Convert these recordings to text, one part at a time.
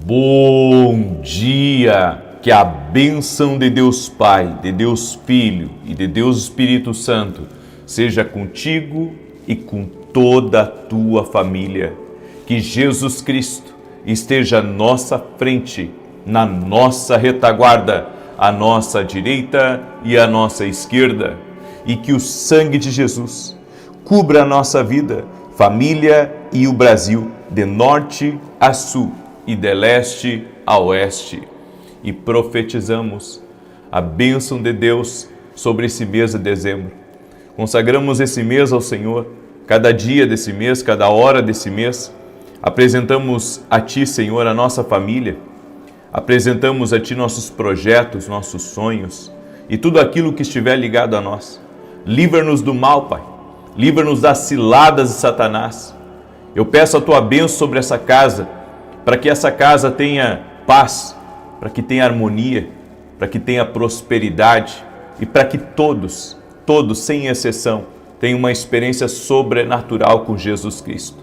Bom dia! Que a bênção de Deus Pai, de Deus Filho e de Deus Espírito Santo seja contigo e com toda a tua família. Que Jesus Cristo esteja à nossa frente, na nossa retaguarda, à nossa direita e à nossa esquerda. E que o sangue de Jesus cubra a nossa vida, família e o Brasil, de norte a sul e de leste a oeste. E profetizamos a bênção de Deus sobre esse mês de dezembro. Consagramos esse mês ao Senhor, cada dia desse mês, cada hora desse mês. Apresentamos a Ti, Senhor, a nossa família. Apresentamos a Ti nossos projetos, nossos sonhos e tudo aquilo que estiver ligado a nós. Livra-nos do mal, Pai. Livra-nos das ciladas de Satanás. Eu peço a Tua bênção sobre essa casa, para que essa casa tenha paz, para que tenha harmonia, para que tenha prosperidade e para que todos, sem exceção, tenham uma experiência sobrenatural com Jesus Cristo.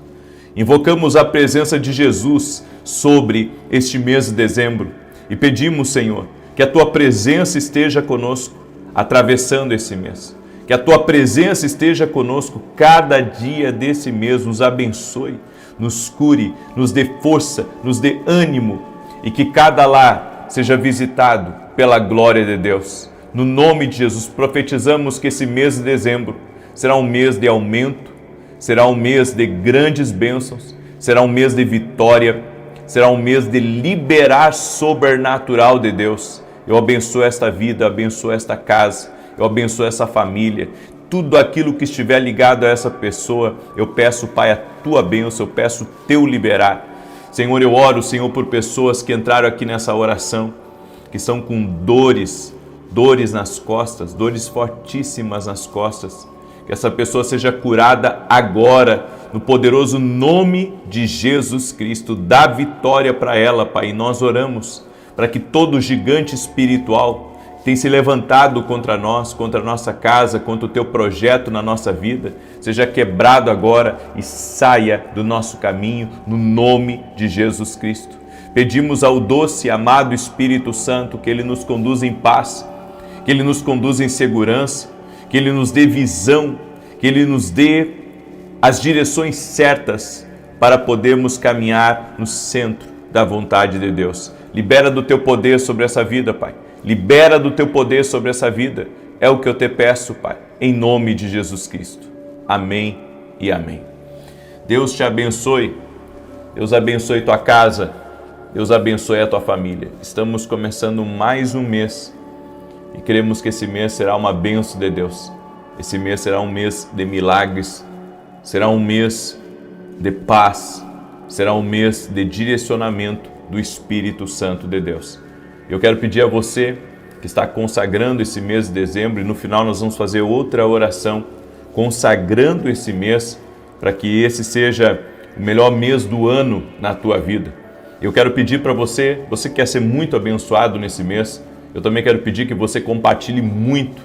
Invocamos a presença de Jesus sobre este mês de dezembro e pedimos, Senhor, que a Tua presença esteja conosco, atravessando esse mês. Que a Tua presença esteja conosco cada dia desse mês, nos abençoe, nos cure, nos dê força, nos dê ânimo e que cada lar seja visitado pela glória de Deus. No nome de Jesus, profetizamos que esse mês de dezembro será um mês de aumento, será um mês de grandes bênçãos, será um mês de vitória, será um mês de liberar sobrenatural de Deus. Eu abençoo esta vida, abençoo esta casa, eu abençoo essa família. Tudo aquilo que estiver ligado a essa pessoa, eu peço, Pai, a Tua bênção, eu peço o Teu liberar. Senhor, eu oro, Senhor, por pessoas que entraram aqui nessa oração, que estão com dores nas costas, dores fortíssimas nas costas. Que essa pessoa seja curada agora, no poderoso nome de Jesus Cristo. Dá vitória para ela, Pai. E nós oramos para que todo gigante espiritual tem se levantado contra nós, contra a nossa casa, contra o Teu projeto na nossa vida, seja quebrado agora e saia do nosso caminho, no nome de Jesus Cristo. Pedimos ao doce e amado Espírito Santo que Ele nos conduza em paz, que Ele nos conduza em segurança, que Ele nos dê visão, que Ele nos dê as direções certas para podermos caminhar no centro da vontade de Deus. Libera do Teu poder sobre essa vida, Pai. Libera do Teu poder sobre essa vida. É o que eu te peço, Pai, em nome de Jesus Cristo. Amém e amém. Deus te abençoe. Deus abençoe tua casa. Deus abençoe a tua família. Estamos começando mais um mês e queremos que esse mês será uma bênção de Deus. Esse mês será um mês de milagres. Será um mês de paz. Será um mês de direcionamento do Espírito Santo de Deus. Eu quero pedir a você que está consagrando esse mês de dezembro e no final nós vamos fazer outra oração consagrando esse mês para que esse seja o melhor mês do ano na tua vida. Eu quero pedir para você que quer ser muito abençoado nesse mês, eu também quero pedir que você compartilhe muito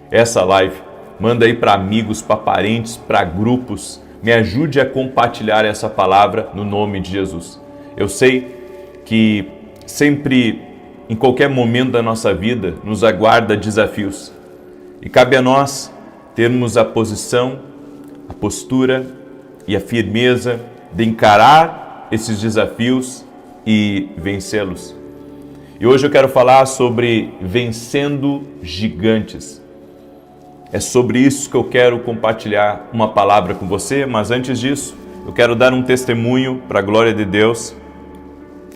essa live. Manda aí para amigos, para parentes, para grupos. Me ajude a compartilhar essa palavra no nome de Jesus. Eu sei que sempre, em qualquer momento da nossa vida, nos aguarda desafios. E cabe a nós termos a posição, a postura e a firmeza de encarar esses desafios e vencê-los. E hoje eu quero falar sobre vencendo gigantes. É sobre isso que eu quero compartilhar uma palavra com você, mas antes disso, eu quero dar um testemunho para a glória de Deus.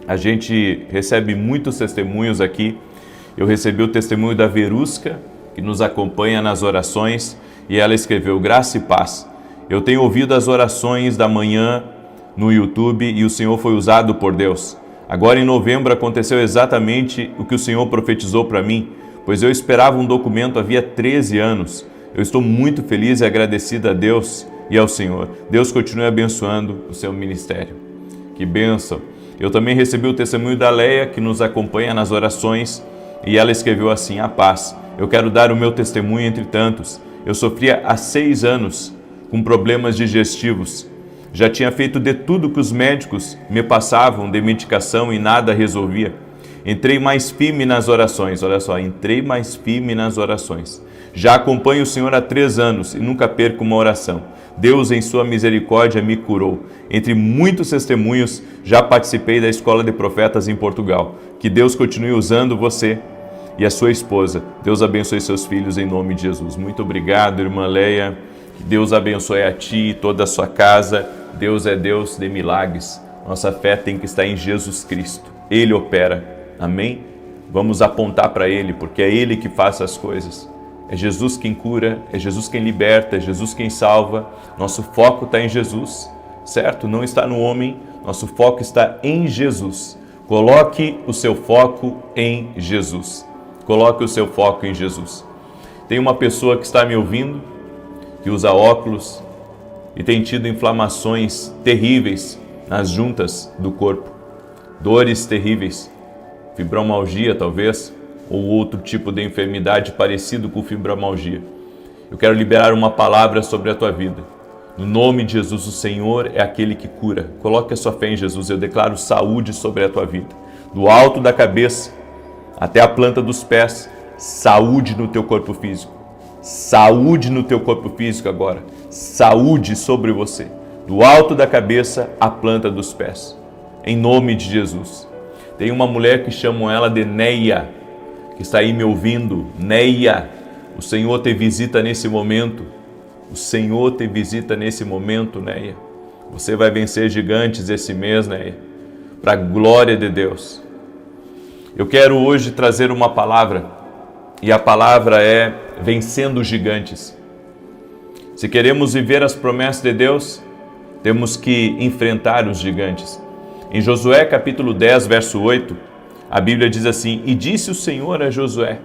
A gente recebe muitos testemunhos aqui. Eu recebi o testemunho da Verusca, que nos acompanha nas orações, e ela escreveu: graça e paz. Eu tenho ouvido as orações da manhã no YouTube e o Senhor foi usado por Deus. Agora em novembro aconteceu exatamente o que o Senhor profetizou para mim, pois eu esperava um documento havia 13 anos. Eu estou muito feliz e agradecido a Deus e ao Senhor. Deus continue abençoando o seu ministério. Que bênção! Eu também recebi o testemunho da Leia, que nos acompanha nas orações, e ela escreveu assim: a paz. Eu quero dar o meu testemunho entre tantos. Eu sofria há 6 anos com problemas digestivos. Já tinha feito de tudo que os médicos me passavam de medicação e nada resolvia. Entrei mais firme nas orações, olha só, entrei mais firme nas orações. Já acompanho o Senhor há 3 anos e nunca perco uma oração. Deus, em sua misericórdia, me curou. Entre muitos testemunhos, já participei da Escola de Profetas em Portugal. Que Deus continue usando você e a sua esposa. Deus abençoe seus filhos em nome de Jesus. Muito obrigado, irmã Leia. Que Deus abençoe a ti e toda a sua casa. Deus é Deus de milagres. Nossa fé tem que estar em Jesus Cristo. Ele opera. Amém? Vamos apontar para Ele, porque é Ele que faz as coisas. É Jesus quem cura, é Jesus quem liberta, é Jesus quem salva. Nosso foco está em Jesus, certo? Não está no homem, nosso foco está em Jesus. Coloque o seu foco em Jesus. Coloque o seu foco em Jesus. Tem uma pessoa que está me ouvindo, que usa óculos e tem tido inflamações terríveis nas juntas do corpo. Dores terríveis. Fibromialgia talvez, ou outro tipo de enfermidade parecido com fibromialgia. Eu quero liberar uma palavra sobre a tua vida. No nome de Jesus, o Senhor é aquele que cura. Coloque a sua fé em Jesus. Eu declaro saúde sobre a tua vida. Do alto da cabeça até a planta dos pés, saúde no teu corpo físico. Saúde no teu corpo físico agora. Saúde sobre você. Do alto da cabeça à planta dos pés. Em nome de Jesus. Tem uma mulher que chamam ela de Neia, que está aí me ouvindo. Neia, o Senhor te visita nesse momento. O Senhor te visita nesse momento, Neia. Você vai vencer gigantes esse mês, Neia, para a glória de Deus. Eu quero hoje trazer uma palavra, e a palavra é vencendo gigantes. Se queremos viver as promessas de Deus, temos que enfrentar os gigantes. Em Josué capítulo 10, verso 8, a Bíblia diz assim: E disse o Senhor a Josué,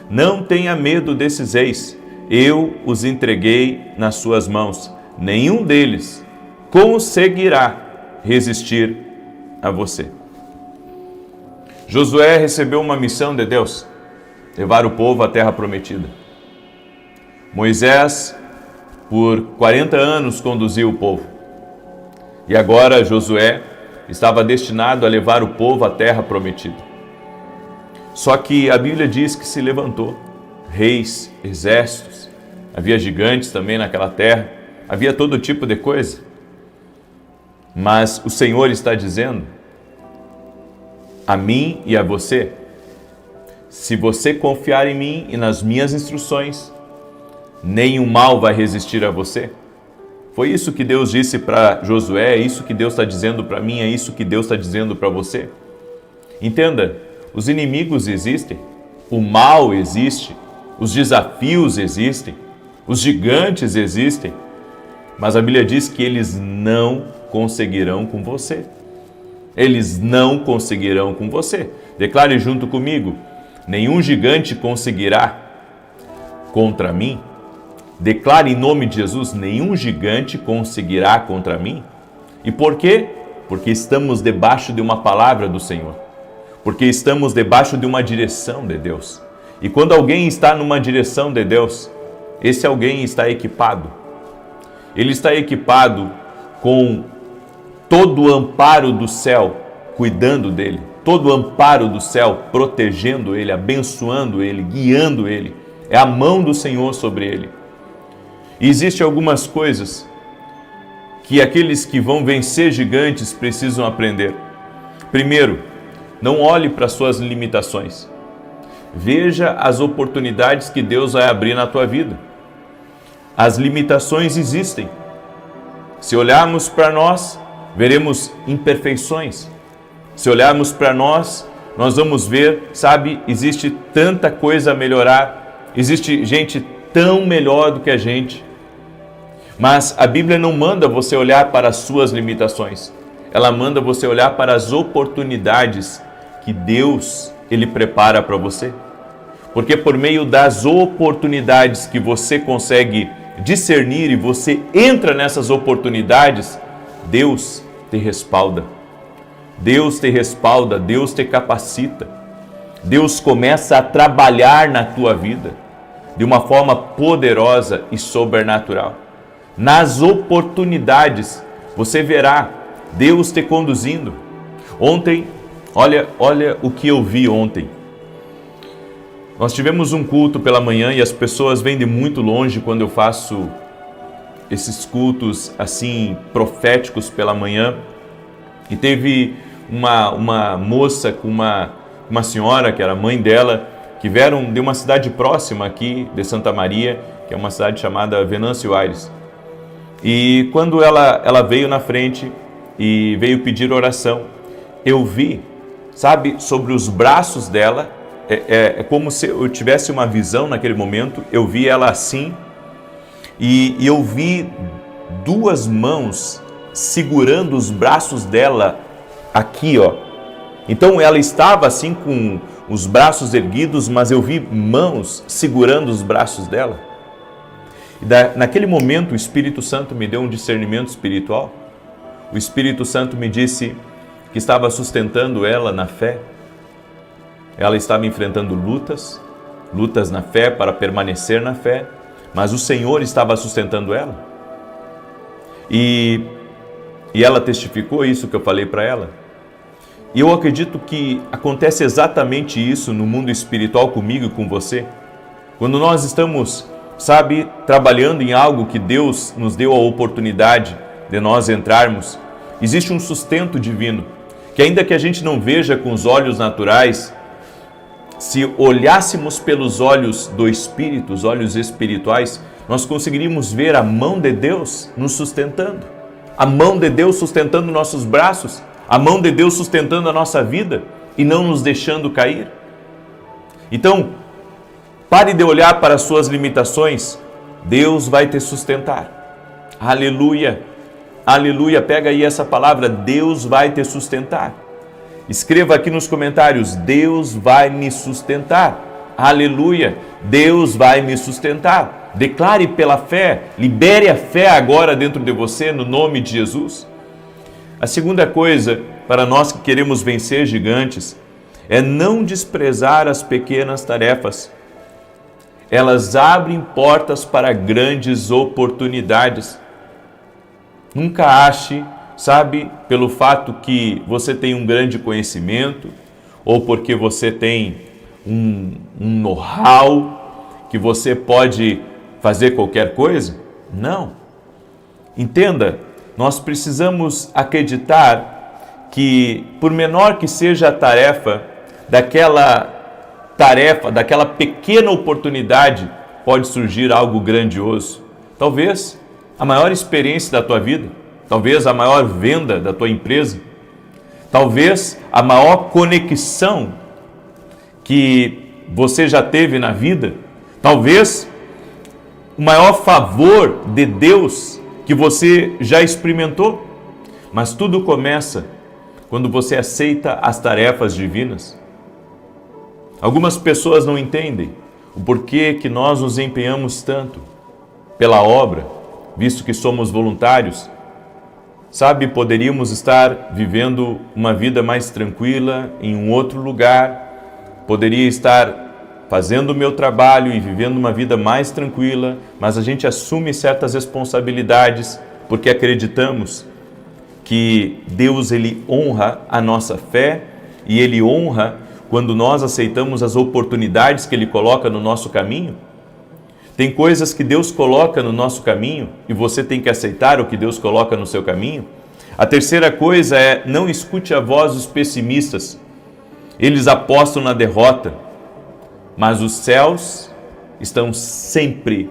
não tenha medo desses reis, eu os entreguei nas suas mãos. Nenhum deles conseguirá resistir a você. Josué recebeu uma missão de Deus, levar o povo à terra prometida. Moisés, por 40 anos, conduziu o povo. E agora Josué estava destinado a levar o povo à terra prometida. Só que a Bíblia diz que se levantou reis, exércitos, havia gigantes também naquela terra, havia todo tipo de coisa. Mas o Senhor está dizendo a mim e a você, se você confiar em mim e nas minhas instruções, nenhum mal vai resistir a você. Foi isso que Deus disse para Josué, é isso que Deus está dizendo para mim, é isso que Deus está dizendo para você. Entenda, os inimigos existem, o mal existe, os desafios existem, os gigantes existem, mas a Bíblia diz que eles não conseguirão com você. Eles não conseguirão com você. Declare junto comigo, nenhum gigante conseguirá contra mim. Declare em nome de Jesus, nenhum gigante conseguirá contra mim. E por quê? Porque estamos debaixo de uma palavra do Senhor. Porque estamos debaixo de uma direção de Deus. E quando alguém está numa direção de Deus, esse alguém está equipado. Ele está equipado com todo o amparo do céu cuidando dele. Todo o amparo do céu protegendo ele, abençoando ele, guiando ele. É a mão do Senhor sobre ele. E existem algumas coisas que aqueles que vão vencer gigantes precisam aprender. Primeiro, não olhe para suas limitações. Veja as oportunidades que Deus vai abrir na tua vida. As limitações existem. Se olharmos para nós, veremos imperfeições. Se olharmos para nós, nós vamos ver, sabe, existe tanta coisa a melhorar. Existe gente tão melhor do que a gente. Mas a Bíblia não manda você olhar para as suas limitações. Ela manda você olhar para as oportunidades que Deus, Ele prepara para você. Porque por meio das oportunidades que você consegue discernir e você entra nessas oportunidades, Deus te respalda. Deus te respalda, Deus te capacita. Deus começa a trabalhar na tua vida de uma forma poderosa e sobrenatural. Nas oportunidades, você verá Deus te conduzindo. Ontem, olha o que eu vi ontem. Nós tivemos um culto pela manhã e as pessoas vêm de muito longe quando eu faço esses cultos assim proféticos pela manhã. E teve uma moça com uma senhora, que era a mãe dela, que vieram de uma cidade próxima aqui de Santa Maria, que é uma cidade chamada Venâncio Aires. E quando ela veio na frente e veio pedir oração, eu vi, sabe, sobre os braços dela, é como se eu tivesse uma visão naquele momento, eu vi ela assim, e eu vi duas mãos segurando os braços dela aqui, ó. Então ela estava assim com os braços erguidos, mas eu vi mãos segurando os braços dela. E naquele momento o Espírito Santo me deu um discernimento espiritual. O Espírito Santo me disse que estava sustentando ela na fé. Ela estava enfrentando lutas na fé para permanecer na fé, mas o Senhor estava sustentando ela. E ela testificou isso que eu falei para ela. E eu acredito que acontece exatamente isso no mundo espiritual comigo e com você. Quando nós estamos, sabe, trabalhando em algo que Deus nos deu a oportunidade de nós entrarmos, existe um sustento divino, que ainda que a gente não veja com os olhos naturais, se olhássemos pelos olhos do Espírito, os olhos espirituais, nós conseguiríamos ver a mão de Deus nos sustentando, a mão de Deus sustentando nossos braços, a mão de Deus sustentando a nossa vida e não nos deixando cair. Então, pare de olhar para as suas limitações, Deus vai te sustentar. Aleluia, aleluia, pega aí essa palavra, Deus vai te sustentar. Escreva aqui nos comentários, Deus vai me sustentar. Aleluia, Deus vai me sustentar. Declare pela fé, libere a fé agora dentro de você, no nome de Jesus. A segunda coisa, para nós que queremos vencer gigantes, é não desprezar as pequenas tarefas. Elas abrem portas para grandes oportunidades. Nunca ache, sabe, pelo fato que você tem um grande conhecimento, ou porque você tem um know-how, que você pode fazer qualquer coisa. Não. Entenda, nós precisamos acreditar que, por menor que seja a tarefa, daquela pequena oportunidade, pode surgir algo grandioso. Talvez a maior experiência da tua vida, talvez a maior venda da tua empresa, talvez a maior conexão que você já teve na vida, talvez o maior favor de Deus que você já experimentou. Mas tudo começa quando você aceita as tarefas divinas. Algumas pessoas não entendem o porquê que nós nos empenhamos tanto pela obra, visto que somos voluntários. Sabe, poderíamos estar vivendo uma vida mais tranquila em um outro lugar, poderia estar fazendo o meu trabalho e vivendo uma vida mais tranquila, mas a gente assume certas responsabilidades porque acreditamos que Deus, Ele honra a nossa fé e Ele honra quando nós aceitamos as oportunidades que Ele coloca no nosso caminho. Tem coisas que Deus coloca no nosso caminho e você tem que aceitar o que Deus coloca no seu caminho. A terceira coisa é: não escute a voz dos pessimistas. Eles apostam na derrota, mas os céus estão sempre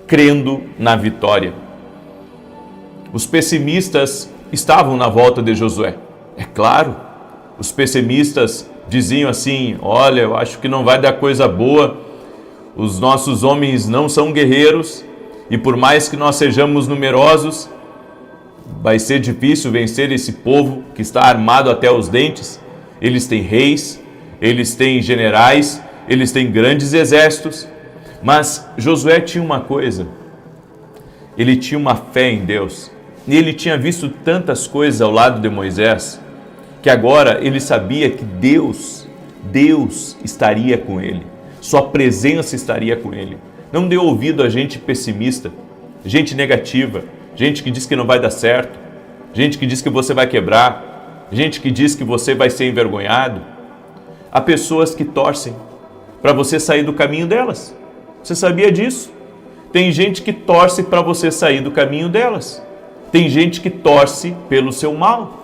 crendo na vitória. Os pessimistas estavam na volta de Josué. É claro, os pessimistas diziam assim: olha, eu acho que não vai dar coisa boa, os nossos homens não são guerreiros e por mais que nós sejamos numerosos, vai ser difícil vencer esse povo que está armado até os dentes. Eles têm reis, eles têm generais, eles têm grandes exércitos. Mas Josué tinha uma coisa, ele tinha uma fé em Deus. E ele tinha visto tantas coisas ao lado de Moisés, que agora ele sabia que Deus estaria com ele. Sua presença estaria com ele. Não dê ouvido a gente pessimista, gente negativa, gente que diz que não vai dar certo, gente que diz que você vai quebrar, gente que diz que você vai ser envergonhado. Há pessoas que torcem para você sair do caminho delas. Você sabia disso? Tem gente que torce para você sair do caminho delas. Tem gente que torce pelo seu mal.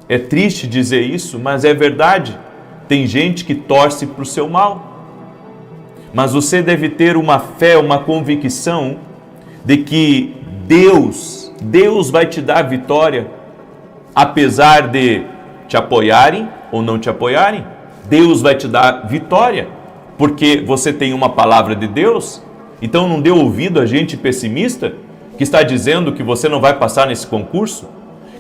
É triste dizer isso, mas é verdade. Tem gente que torce para o seu mal. Mas você deve ter uma fé, uma convicção de que Deus vai te dar vitória, apesar de te apoiarem ou não te apoiarem. Deus vai te dar vitória, porque você tem uma palavra de Deus. Então não dê ouvido a gente pessimista que está dizendo que você não vai passar nesse concurso,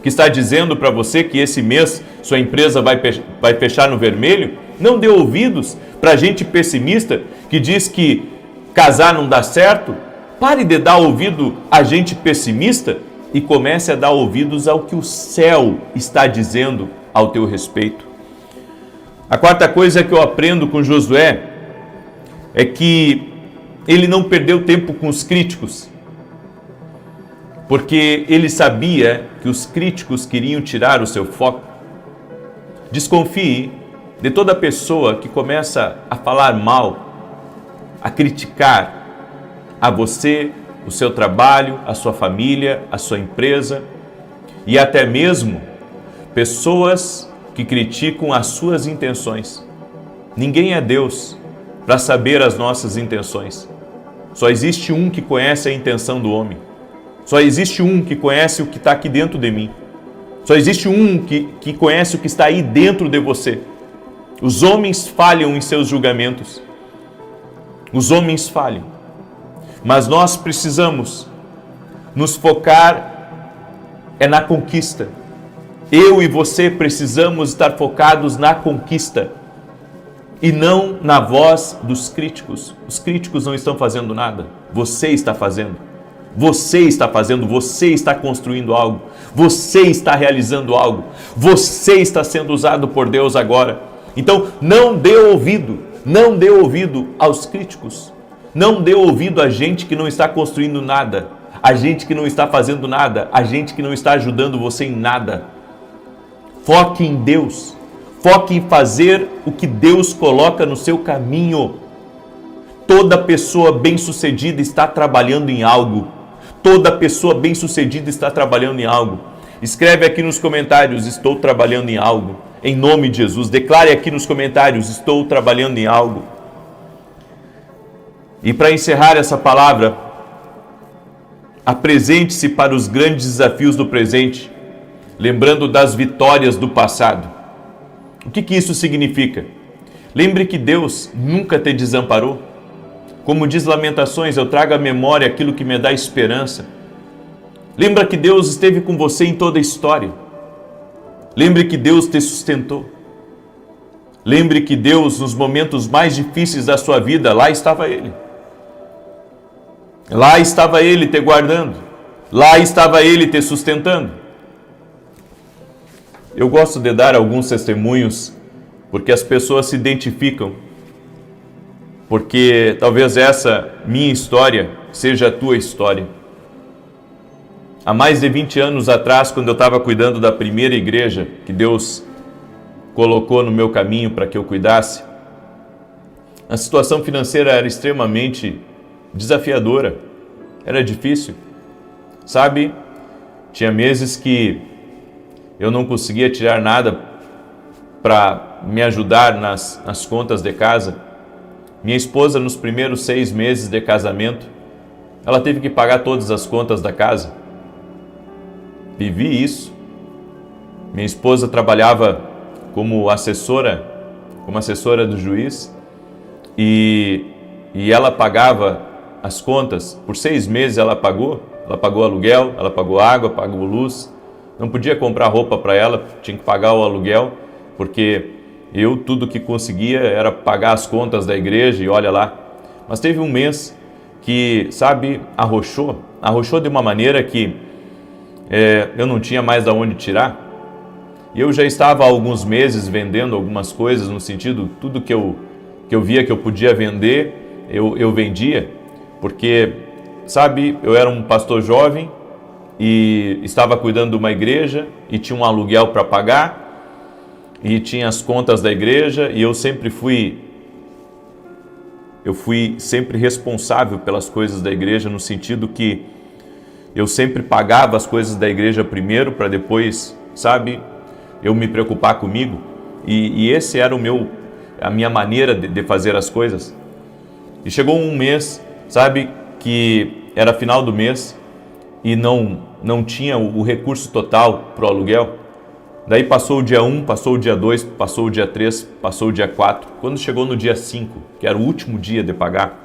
que está dizendo para você que esse mês sua empresa vai fechar no vermelho. Não dê ouvidos para gente pessimista que diz que casar não dá certo. Pare de dar ouvido a gente pessimista e comece a dar ouvidos ao que o céu está dizendo ao teu respeito. A quarta coisa que eu aprendo com Josué é que ele não perdeu tempo com os críticos, porque ele sabia que os críticos queriam tirar o seu foco. Desconfie de toda pessoa que começa a falar mal, a criticar a você, o seu trabalho, a sua família, a sua empresa e até mesmo pessoas que criticam as suas intenções. Ninguém é Deus para saber as nossas intenções. Só existe um que conhece a intenção do homem. Só existe um que conhece o que está aqui dentro de mim. Só existe um que conhece o que está aí dentro de você. Os homens falham em seus julgamentos. Os homens falham. Mas nós precisamos nos focar na conquista. Eu e você precisamos estar focados na conquista e não na voz dos críticos. Os críticos não estão fazendo nada. Você está fazendo. Você está fazendo, você está construindo algo, você está realizando algo, você está sendo usado por Deus agora. Então, não dê ouvido aos críticos, não dê ouvido a gente que não está construindo nada, a gente que não está fazendo nada, a gente que não está ajudando você em nada. Foque em Deus, foque em fazer o que Deus coloca no seu caminho. Toda pessoa bem-sucedida está trabalhando em algo. Toda pessoa bem-sucedida está trabalhando em algo. Escreve aqui nos comentários, estou trabalhando em algo. Em nome de Jesus, declare aqui nos comentários, estou trabalhando em algo. E para encerrar essa palavra, apresente-se para os grandes desafios do presente, lembrando das vitórias do passado. O que isso significa? Lembre que Deus nunca te desamparou. Como diz Lamentações, eu trago à memória aquilo que me dá esperança. Lembra que Deus esteve com você em toda a história. Lembre que Deus te sustentou. Lembre que Deus, nos momentos mais difíceis da sua vida, lá estava Ele. Lá estava Ele te guardando. Lá estava Ele te sustentando. Eu gosto de dar alguns testemunhos, porque as pessoas se identificam. Porque talvez essa minha história seja a tua história. Há mais de 20 anos atrás, quando eu estava cuidando da primeira igreja que Deus colocou no meu caminho para que eu cuidasse, a situação financeira era extremamente desafiadora, era difícil. Sabe, tinha meses que eu não conseguia tirar nada para me ajudar nas contas de casa. Minha esposa, nos primeiros 6 meses de casamento, ela teve que pagar todas as contas da casa. Vivi isso. Minha esposa trabalhava como assessora do juiz e ela pagava as contas. Por 6 meses ela pagou aluguel, ela pagou água, pagou luz. Não podia comprar roupa para ela, tinha que pagar o aluguel, porque tudo que conseguia era pagar as contas da igreja e olha lá. Mas teve um mês que, sabe, arrochou de uma maneira que eu não tinha mais de onde tirar. E eu já estava há alguns meses vendendo algumas coisas, no sentido, tudo que eu via que eu podia vender, eu vendia, porque sabe, eu era um pastor jovem e estava cuidando de uma igreja e tinha um aluguel para pagar e tinha as contas da igreja e eu fui sempre responsável pelas coisas da igreja, no sentido que eu sempre pagava as coisas da igreja primeiro para depois, sabe, eu me preocupar comigo. E esse era a minha maneira de fazer as coisas. E chegou um mês, sabe, que era final do mês e não tinha o recurso total para o aluguel. Daí passou o dia 1, passou o dia 2, passou o dia 3, passou o dia 4. Quando chegou no dia 5, que era o último dia de pagar,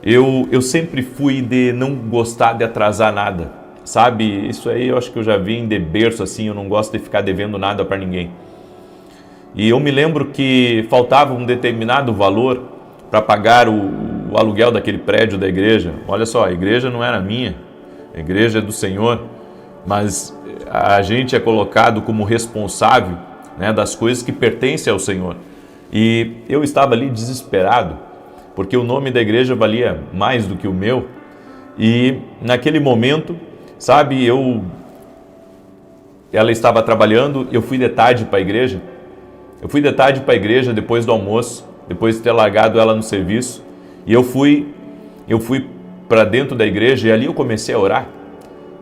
eu sempre fui de não gostar de atrasar nada, sabe? Isso aí eu acho que eu já vim de berço assim, eu não gosto de ficar devendo nada para ninguém. E eu me lembro que faltava um determinado valor para pagar o aluguel daquele prédio da igreja. Olha só, a igreja não era minha, a igreja é do Senhor, mas a gente é colocado como responsável, né, das coisas que pertencem ao Senhor. E eu estava ali desesperado, porque o nome da igreja valia mais do que o meu. E naquele momento, sabe, ela estava trabalhando, eu fui de tarde para a igreja. Eu fui de tarde para a igreja depois do almoço, depois de ter largado ela no serviço. E eu fui para dentro da igreja e ali eu comecei a orar.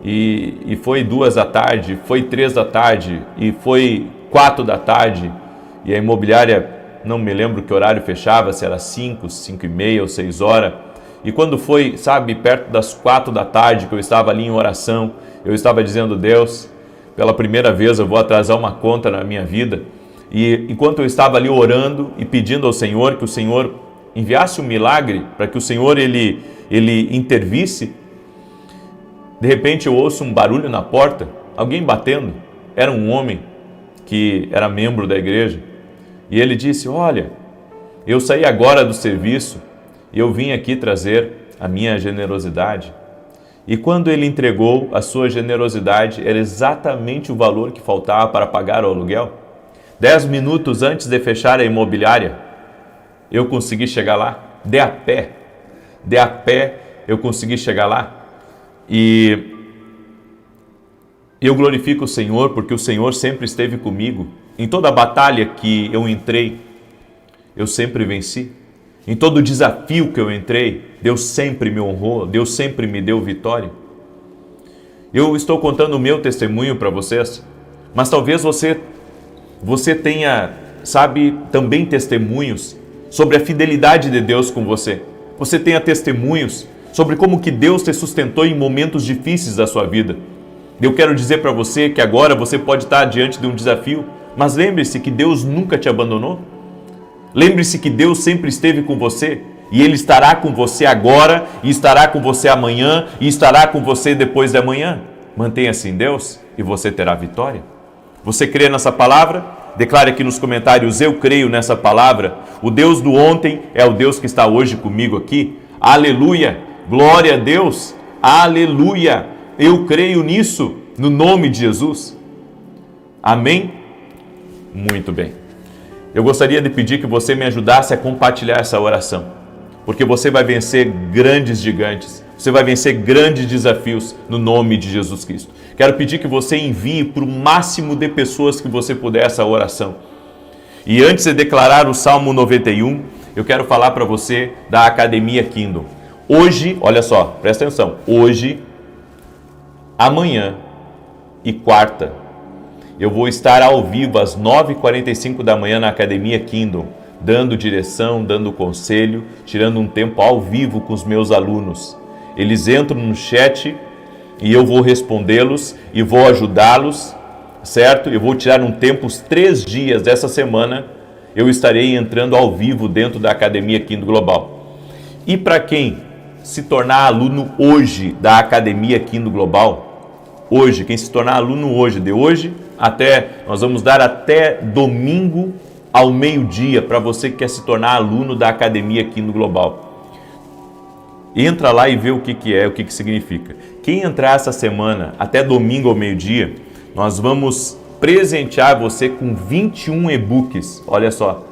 E foi 2 da tarde, foi 3 da tarde e foi 4 da tarde. E a imobiliária, não me lembro que horário fechava, se era 5, 5 e meia ou 6 horas. E quando foi, sabe, perto das 4 da tarde, que eu estava ali em oração, eu estava dizendo: Deus, pela primeira vez eu vou atrasar uma conta na minha vida. E enquanto eu estava ali orando e pedindo ao Senhor que o Senhor enviasse um milagre, para que o Senhor ele intervisse, de repente eu ouço um barulho na porta, alguém batendo. Era um homem que era membro da igreja. E ele disse: olha, eu saí agora do serviço e eu vim aqui trazer a minha generosidade. E quando ele entregou a sua generosidade, era exatamente o valor que faltava para pagar o aluguel. 10 minutos antes de fechar a imobiliária, eu consegui chegar lá, de a pé eu consegui chegar lá. E eu glorifico o Senhor, porque o Senhor sempre esteve comigo. Em toda a batalha que eu entrei, eu sempre venci. Em todo desafio que eu entrei, Deus sempre me honrou, Deus sempre me deu vitória. Eu estou contando o meu testemunho para vocês, mas talvez você tenha, sabe, também testemunhos sobre a fidelidade de Deus com você. Você tenha testemunhos sobre como que Deus te sustentou em momentos difíceis da sua vida. Eu quero dizer para você que agora você pode estar diante de um desafio, mas lembre-se que Deus nunca te abandonou. Lembre-se que Deus sempre esteve com você e Ele estará com você agora, e estará com você amanhã, e estará com você depois de amanhã. Mantenha-se em Deus e você terá vitória. Você crê nessa palavra? Declare aqui nos comentários: eu creio nessa palavra. O Deus do ontem é o Deus que está hoje comigo aqui. Aleluia! Glória a Deus! Aleluia! Eu creio nisso, no nome de Jesus. Amém? Muito bem. Eu gostaria de pedir que você me ajudasse a compartilhar essa oração, porque você vai vencer grandes gigantes, você vai vencer grandes desafios no nome de Jesus Cristo. Quero pedir que você envie para o máximo de pessoas que você puder essa oração. E antes de declarar o Salmo 91, eu quero falar para você da Academia Kingdom. Hoje, olha só, presta atenção, hoje, amanhã e quarta, eu vou estar ao vivo às 9h45 da manhã na Academia Kingdom, dando direção, dando conselho, tirando um tempo ao vivo com os meus alunos. Eles entram no chat e eu vou respondê-los e vou ajudá-los, certo? Eu vou tirar um tempo, os 3 dias dessa semana, eu estarei entrando ao vivo dentro da Academia Kingdom Global. E para quem se tornar aluno hoje da Academia Kingdom Global, hoje, quem se tornar aluno hoje, de hoje até, nós vamos dar até domingo ao meio-dia para você que quer se tornar aluno da Academia Kingdom Global. Entra lá e vê o que é, o que significa. Quem entrar essa semana até domingo ao meio-dia, nós vamos presentear você com 21 e-books. Olha só,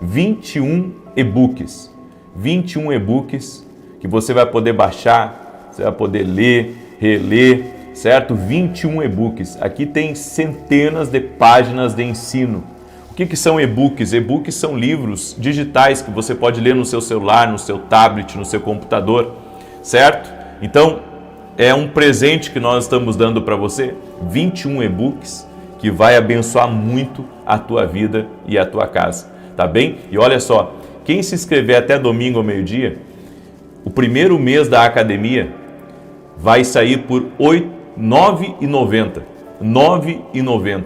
21 e-books. 21 e-books que você vai poder baixar Você vai poder ler, reler, certo? 21 e-books. Aqui tem centenas de páginas de ensino. O que são e-books? E-books são livros digitais que você pode ler no seu celular, no seu tablet, no seu computador, certo? Então, é um presente que nós estamos dando para você, 21 e-books, que vai abençoar muito a tua vida e a tua casa, tá bem? E olha só, quem se inscrever até domingo ao meio-dia, o primeiro mês da academia vai sair por R$ 9,90. R$ 9,90.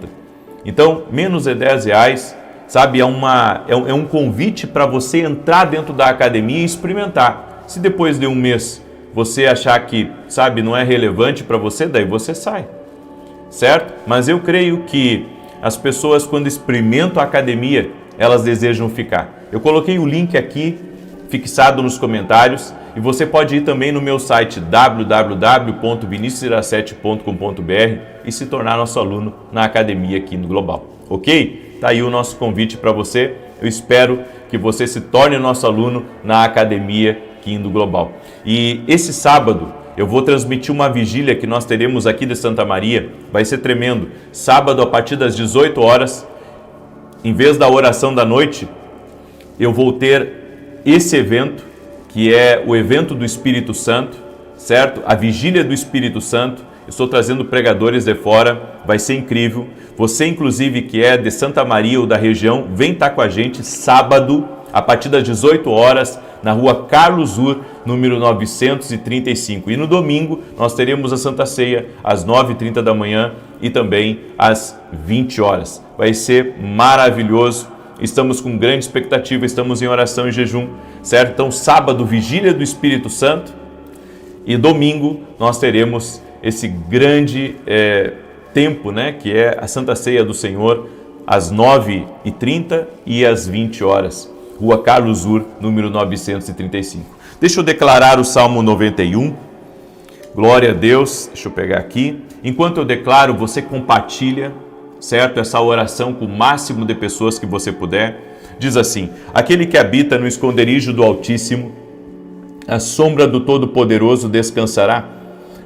Então, menos de R$10, sabe? É um convite para você entrar dentro da academia e experimentar. Se depois de um mês você achar que, sabe, não é relevante para você, daí você sai, certo? Mas eu creio que as pessoas, quando experimentam a academia, elas desejam ficar. Eu coloquei o link aqui, fixado nos comentários, e você pode ir também no meu site www.viniciusiracete.com.br e se tornar nosso aluno na academia aqui no Global, ok? Tá aí o nosso convite para você. Eu espero que você se torne nosso aluno na academia aqui no Global. E esse sábado eu vou transmitir uma vigília que nós teremos aqui de Santa Maria. Vai ser tremendo. Sábado a partir das 18 horas, em vez da oração da noite, eu vou ter esse evento, que é o evento do Espírito Santo, certo? A vigília do Espírito Santo. Eu estou trazendo pregadores de fora, vai ser incrível. Você, inclusive, que é de Santa Maria ou da região, vem estar com a gente sábado, a partir das 18 horas, na rua Carlos Ur, número 935. E no domingo, nós teremos a Santa Ceia, às 9h30 da manhã e também às 20 horas. Vai ser maravilhoso. Estamos com grande expectativa, estamos em oração e jejum, certo? Então, sábado, vigília do Espírito Santo, e domingo nós teremos esse grande tempo, né? Que é a Santa Ceia do Senhor, às 9h30 e às 20 horas. Rua Carlos Ur, número 935. Deixa eu declarar o Salmo 91. Glória a Deus. Deixa eu pegar aqui. Enquanto eu declaro, você compartilha, certo? Essa oração com o máximo de pessoas que você puder. Diz assim: aquele que habita no esconderijo do Altíssimo, a sombra do Todo-Poderoso descansará.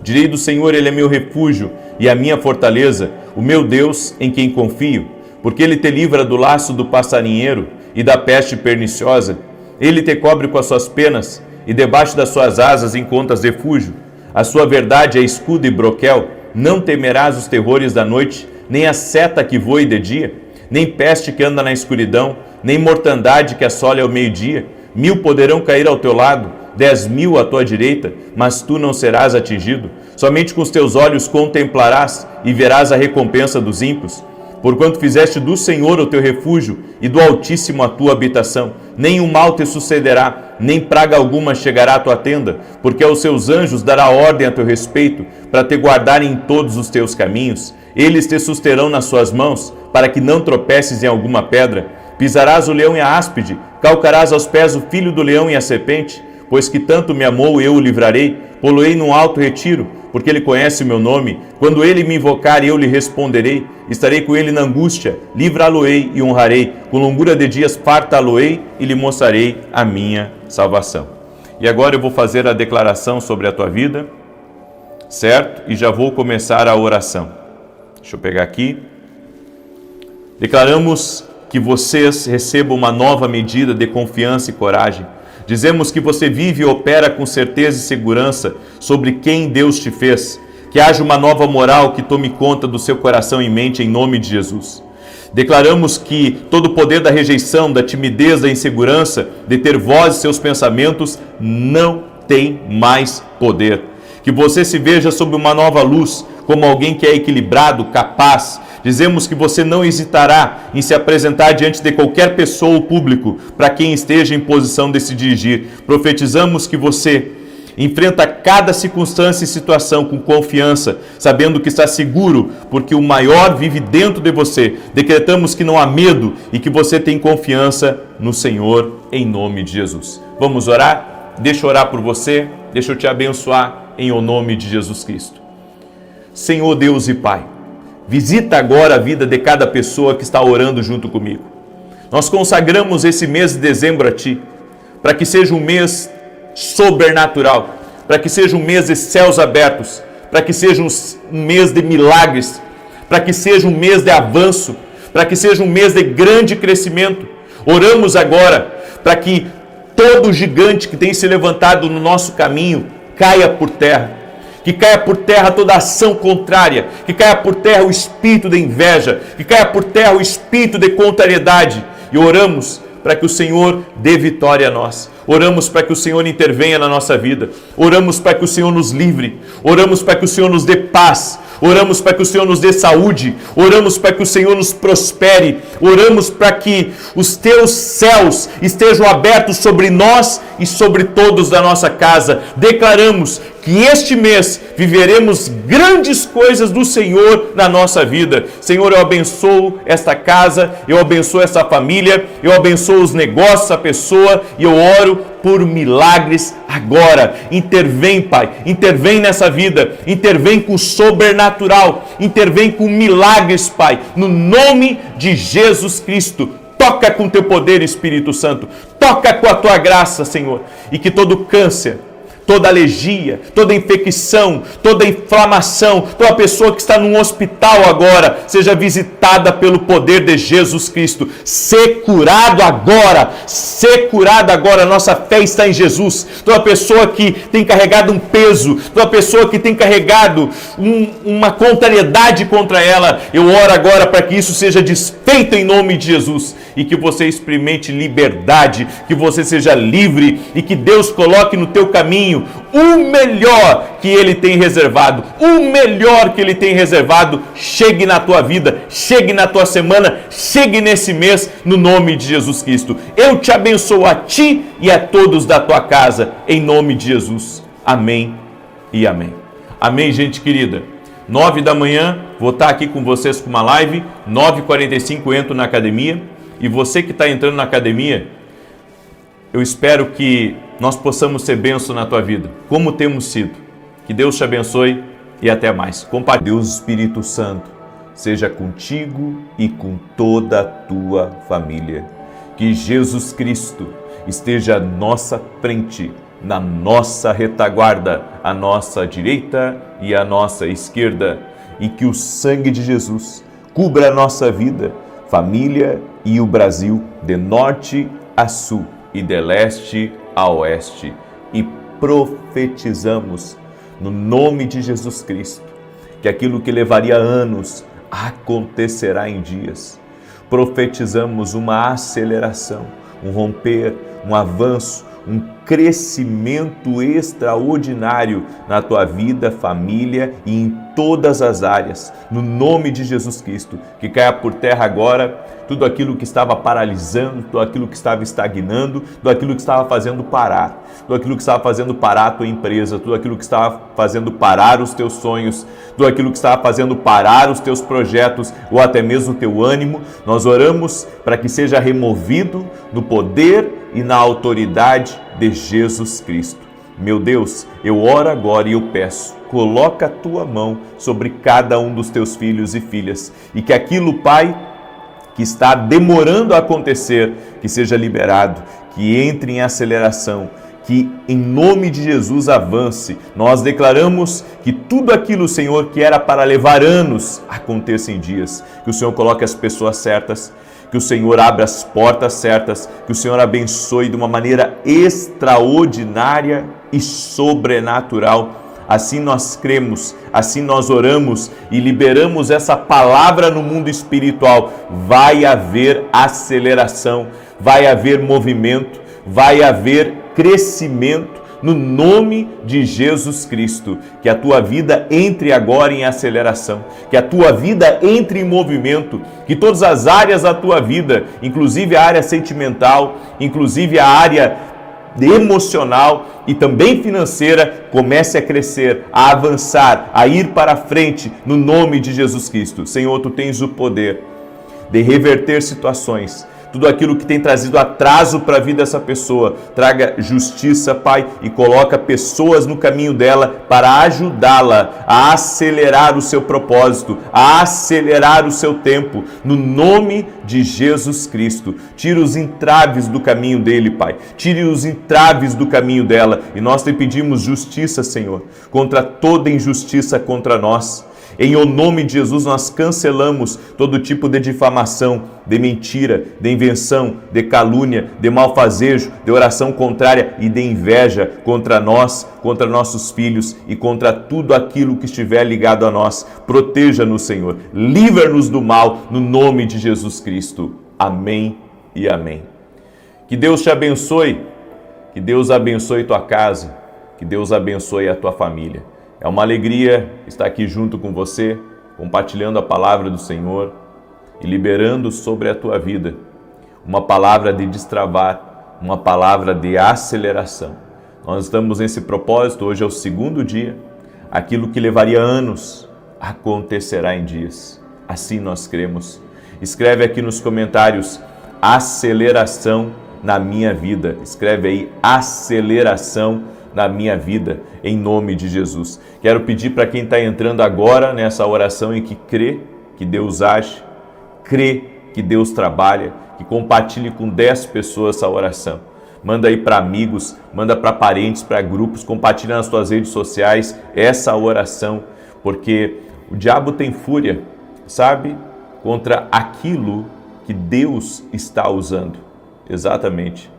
Direi do Senhor, Ele é meu refúgio e a minha fortaleza, o meu Deus em quem confio, porque Ele te livra do laço do passarinheiro e da peste perniciosa. Ele te cobre com as suas penas e debaixo das suas asas encontras refúgio. A sua verdade é escudo e broquel. Não temerás os terrores da noite, nem a seta que voe de dia, nem peste que anda na escuridão, nem mortandade que assole ao meio-dia. 1000 poderão cair ao teu lado, 10.000 à tua direita, mas tu não serás atingido. Somente com os teus olhos contemplarás e verás a recompensa dos ímpios. Porquanto fizeste do Senhor o teu refúgio e do Altíssimo a tua habitação, nenhum mal te sucederá, nem praga alguma chegará à tua tenda, porque aos seus anjos dará ordem a teu respeito, para te guardarem em todos os teus caminhos. Eles te susterão nas suas mãos, para que não tropeces em alguma pedra. Pisarás o leão e a áspide, calcarás aos pés o filho do leão e a serpente. Pois que tanto me amou, eu o livrarei, pô-lo-ei num alto retiro, porque ele conhece o meu nome. Quando ele me invocar, eu lhe responderei. Estarei com ele na angústia, livrá-lo-ei e honrarei. Com longura de dias fartá-lo-ei e lhe mostrarei a minha salvação. E agora eu vou fazer a declaração sobre a tua vida, certo? E já vou começar a oração. Deixa eu pegar aqui. Declaramos que vocês recebam uma nova medida de confiança e coragem. Dizemos que você vive e opera com certeza e segurança sobre quem Deus te fez. Que haja uma nova moral que tome conta do seu coração e mente em nome de Jesus. Declaramos que todo o poder da rejeição, da timidez, da insegurança, de ter voz em seus pensamentos, não tem mais poder. Que você se veja sob uma nova luz, como alguém que é equilibrado, capaz. Dizemos que você não hesitará em se apresentar diante de qualquer pessoa ou público para quem esteja em posição de se dirigir. Profetizamos que você enfrenta cada circunstância e situação com confiança, sabendo que está seguro, porque o maior vive dentro de você. Decretamos que não há medo e que você tem confiança no Senhor, em nome de Jesus. Vamos orar? Deixa eu orar por você, deixa eu te abençoar em o nome de Jesus Cristo. Senhor Deus e Pai, visita agora a vida de cada pessoa que está orando junto comigo. Nós consagramos esse mês de dezembro a Ti, para que seja um mês sobrenatural, para que seja um mês de céus abertos, para que seja um mês de milagres, para que seja um mês de avanço, para que seja um mês de grande crescimento. Oramos agora para que todo gigante que tem se levantado no nosso caminho caia por terra, que caia por terra toda ação contrária, que caia por terra o espírito de inveja, que caia por terra o espírito de contrariedade. E oramos para que o Senhor dê vitória a nós. Oramos para que o Senhor intervenha na nossa vida. Oramos para que o Senhor nos livre. Oramos para que o Senhor nos dê paz. Oramos para que o Senhor nos dê saúde. Oramos para que o Senhor nos prospere. Oramos para que os teus céus estejam abertos sobre nós e sobre todos da nossa casa. Declaramos que este mês viveremos grandes coisas do Senhor na nossa vida. Senhor, eu abençoo esta casa, eu abençoo essa família, eu abençoo os negócios, a pessoa, e eu oro por milagres agora. Intervém, Pai, intervém nessa vida, intervém com o sobrenatural, intervém com milagres, Pai, no nome de Jesus Cristo. Toca com teu poder, Espírito Santo, toca com a tua graça, Senhor, e que todo câncer, toda alergia, toda infecção, toda inflamação, toda pessoa que está num hospital agora, seja visitada pelo poder de Jesus Cristo. Ser curado agora, ser curado agora. Nossa fé está em Jesus. Toda pessoa que tem carregado um peso, toda pessoa que tem carregado uma contrariedade contra ela, eu oro agora para que isso seja desfeito em nome de Jesus, e que você experimente liberdade, que você seja livre, e que Deus coloque no teu caminho o melhor que Ele tem reservado. O melhor que Ele tem reservado chegue na tua vida, chegue na tua semana, chegue nesse mês, no nome de Jesus Cristo. Eu te abençoo a ti e a todos da tua casa, em nome de Jesus. Amém e amém. Amém, gente querida. 9 da manhã, vou estar aqui com vocês com uma live. 9h45 entro na academia. E você que está entrando na academia, eu espero que nós possamos ser bênção na tua vida, como temos sido. Que Deus te abençoe e até mais. Compartilhe. Deus Espírito Santo seja contigo e com toda a tua família. Que Jesus Cristo esteja à nossa frente, na nossa retaguarda, à nossa direita e à nossa esquerda. E que o sangue de Jesus cubra a nossa vida, família e o Brasil, de norte a sul e de leste a oeste. E profetizamos no nome de Jesus Cristo que aquilo que levaria anos acontecerá em dias. Profetizamos uma aceleração, um romper, um avanço, um crescimento extraordinário na tua vida, família e em todas as áreas, no nome de Jesus Cristo. Que caia por terra agora tudo aquilo que estava paralisando, tudo aquilo que estava estagnando, tudo aquilo que estava fazendo parar, tudo aquilo que estava fazendo parar a tua empresa, tudo aquilo que estava fazendo parar os teus sonhos, tudo aquilo que estava fazendo parar os teus projetos ou até mesmo o teu ânimo. Nós oramos para que seja removido no poder e na autoridade de Jesus Cristo. Meu Deus, eu oro agora e eu peço, coloca a tua mão sobre cada um dos teus filhos e filhas, e que aquilo, Pai, que está demorando a acontecer, que seja liberado, que entre em aceleração, que em nome de Jesus avance. Nós declaramos que tudo aquilo, Senhor, que era para levar anos, aconteça em dias. Que o Senhor coloque as pessoas certas, que o Senhor abra as portas certas, que o Senhor abençoe de uma maneira extraordinária e sobrenatural. Assim nós cremos, assim nós oramos e liberamos essa palavra no mundo espiritual. Vai haver aceleração, vai haver movimento, vai haver crescimento no nome de Jesus Cristo. Que a tua vida entre agora em aceleração, que a tua vida entre em movimento, que todas as áreas da tua vida, inclusive a área sentimental, inclusive a área emocional e também financeira, comece a crescer, a avançar, a ir para frente no nome de Jesus Cristo. Senhor, tu tens o poder de reverter situações, tudo aquilo que tem trazido atraso para a vida dessa pessoa. Traga justiça, Pai, e coloca pessoas no caminho dela para ajudá-la a acelerar o seu propósito, a acelerar o seu tempo, no nome de Jesus Cristo. Tira os entraves do caminho dele, Pai. Tire os entraves do caminho dela. E nós te pedimos justiça, Senhor, contra toda injustiça contra nós. Em o nome de Jesus, nós cancelamos todo tipo de difamação, de mentira, de invenção, de calúnia, de malfazejo, de oração contrária e de inveja contra nós, contra nossos filhos e contra tudo aquilo que estiver ligado a nós. Proteja-nos, Senhor. Livra-nos do mal, no nome de Jesus Cristo. Amém e amém. Que Deus te abençoe, que Deus abençoe tua casa, que Deus abençoe a tua família. É uma alegria estar aqui junto com você, compartilhando a palavra do Senhor e liberando sobre a tua vida uma palavra de destravar, uma palavra de aceleração. Nós estamos nesse propósito, hoje é o segundo dia. Aquilo que levaria anos acontecerá em dias. Assim nós cremos. Escreve aqui nos comentários: aceleração na minha vida. Escreve aí: aceleração na minha vida, em nome de Jesus. Quero pedir para quem está entrando agora nessa oração e que crê que Deus age, crê que Deus trabalha, que compartilhe com 10 pessoas essa oração. Manda aí para amigos, manda para parentes, para grupos, compartilha nas tuas redes sociais essa oração, porque o diabo tem fúria, sabe, contra aquilo que Deus está usando. Exatamente.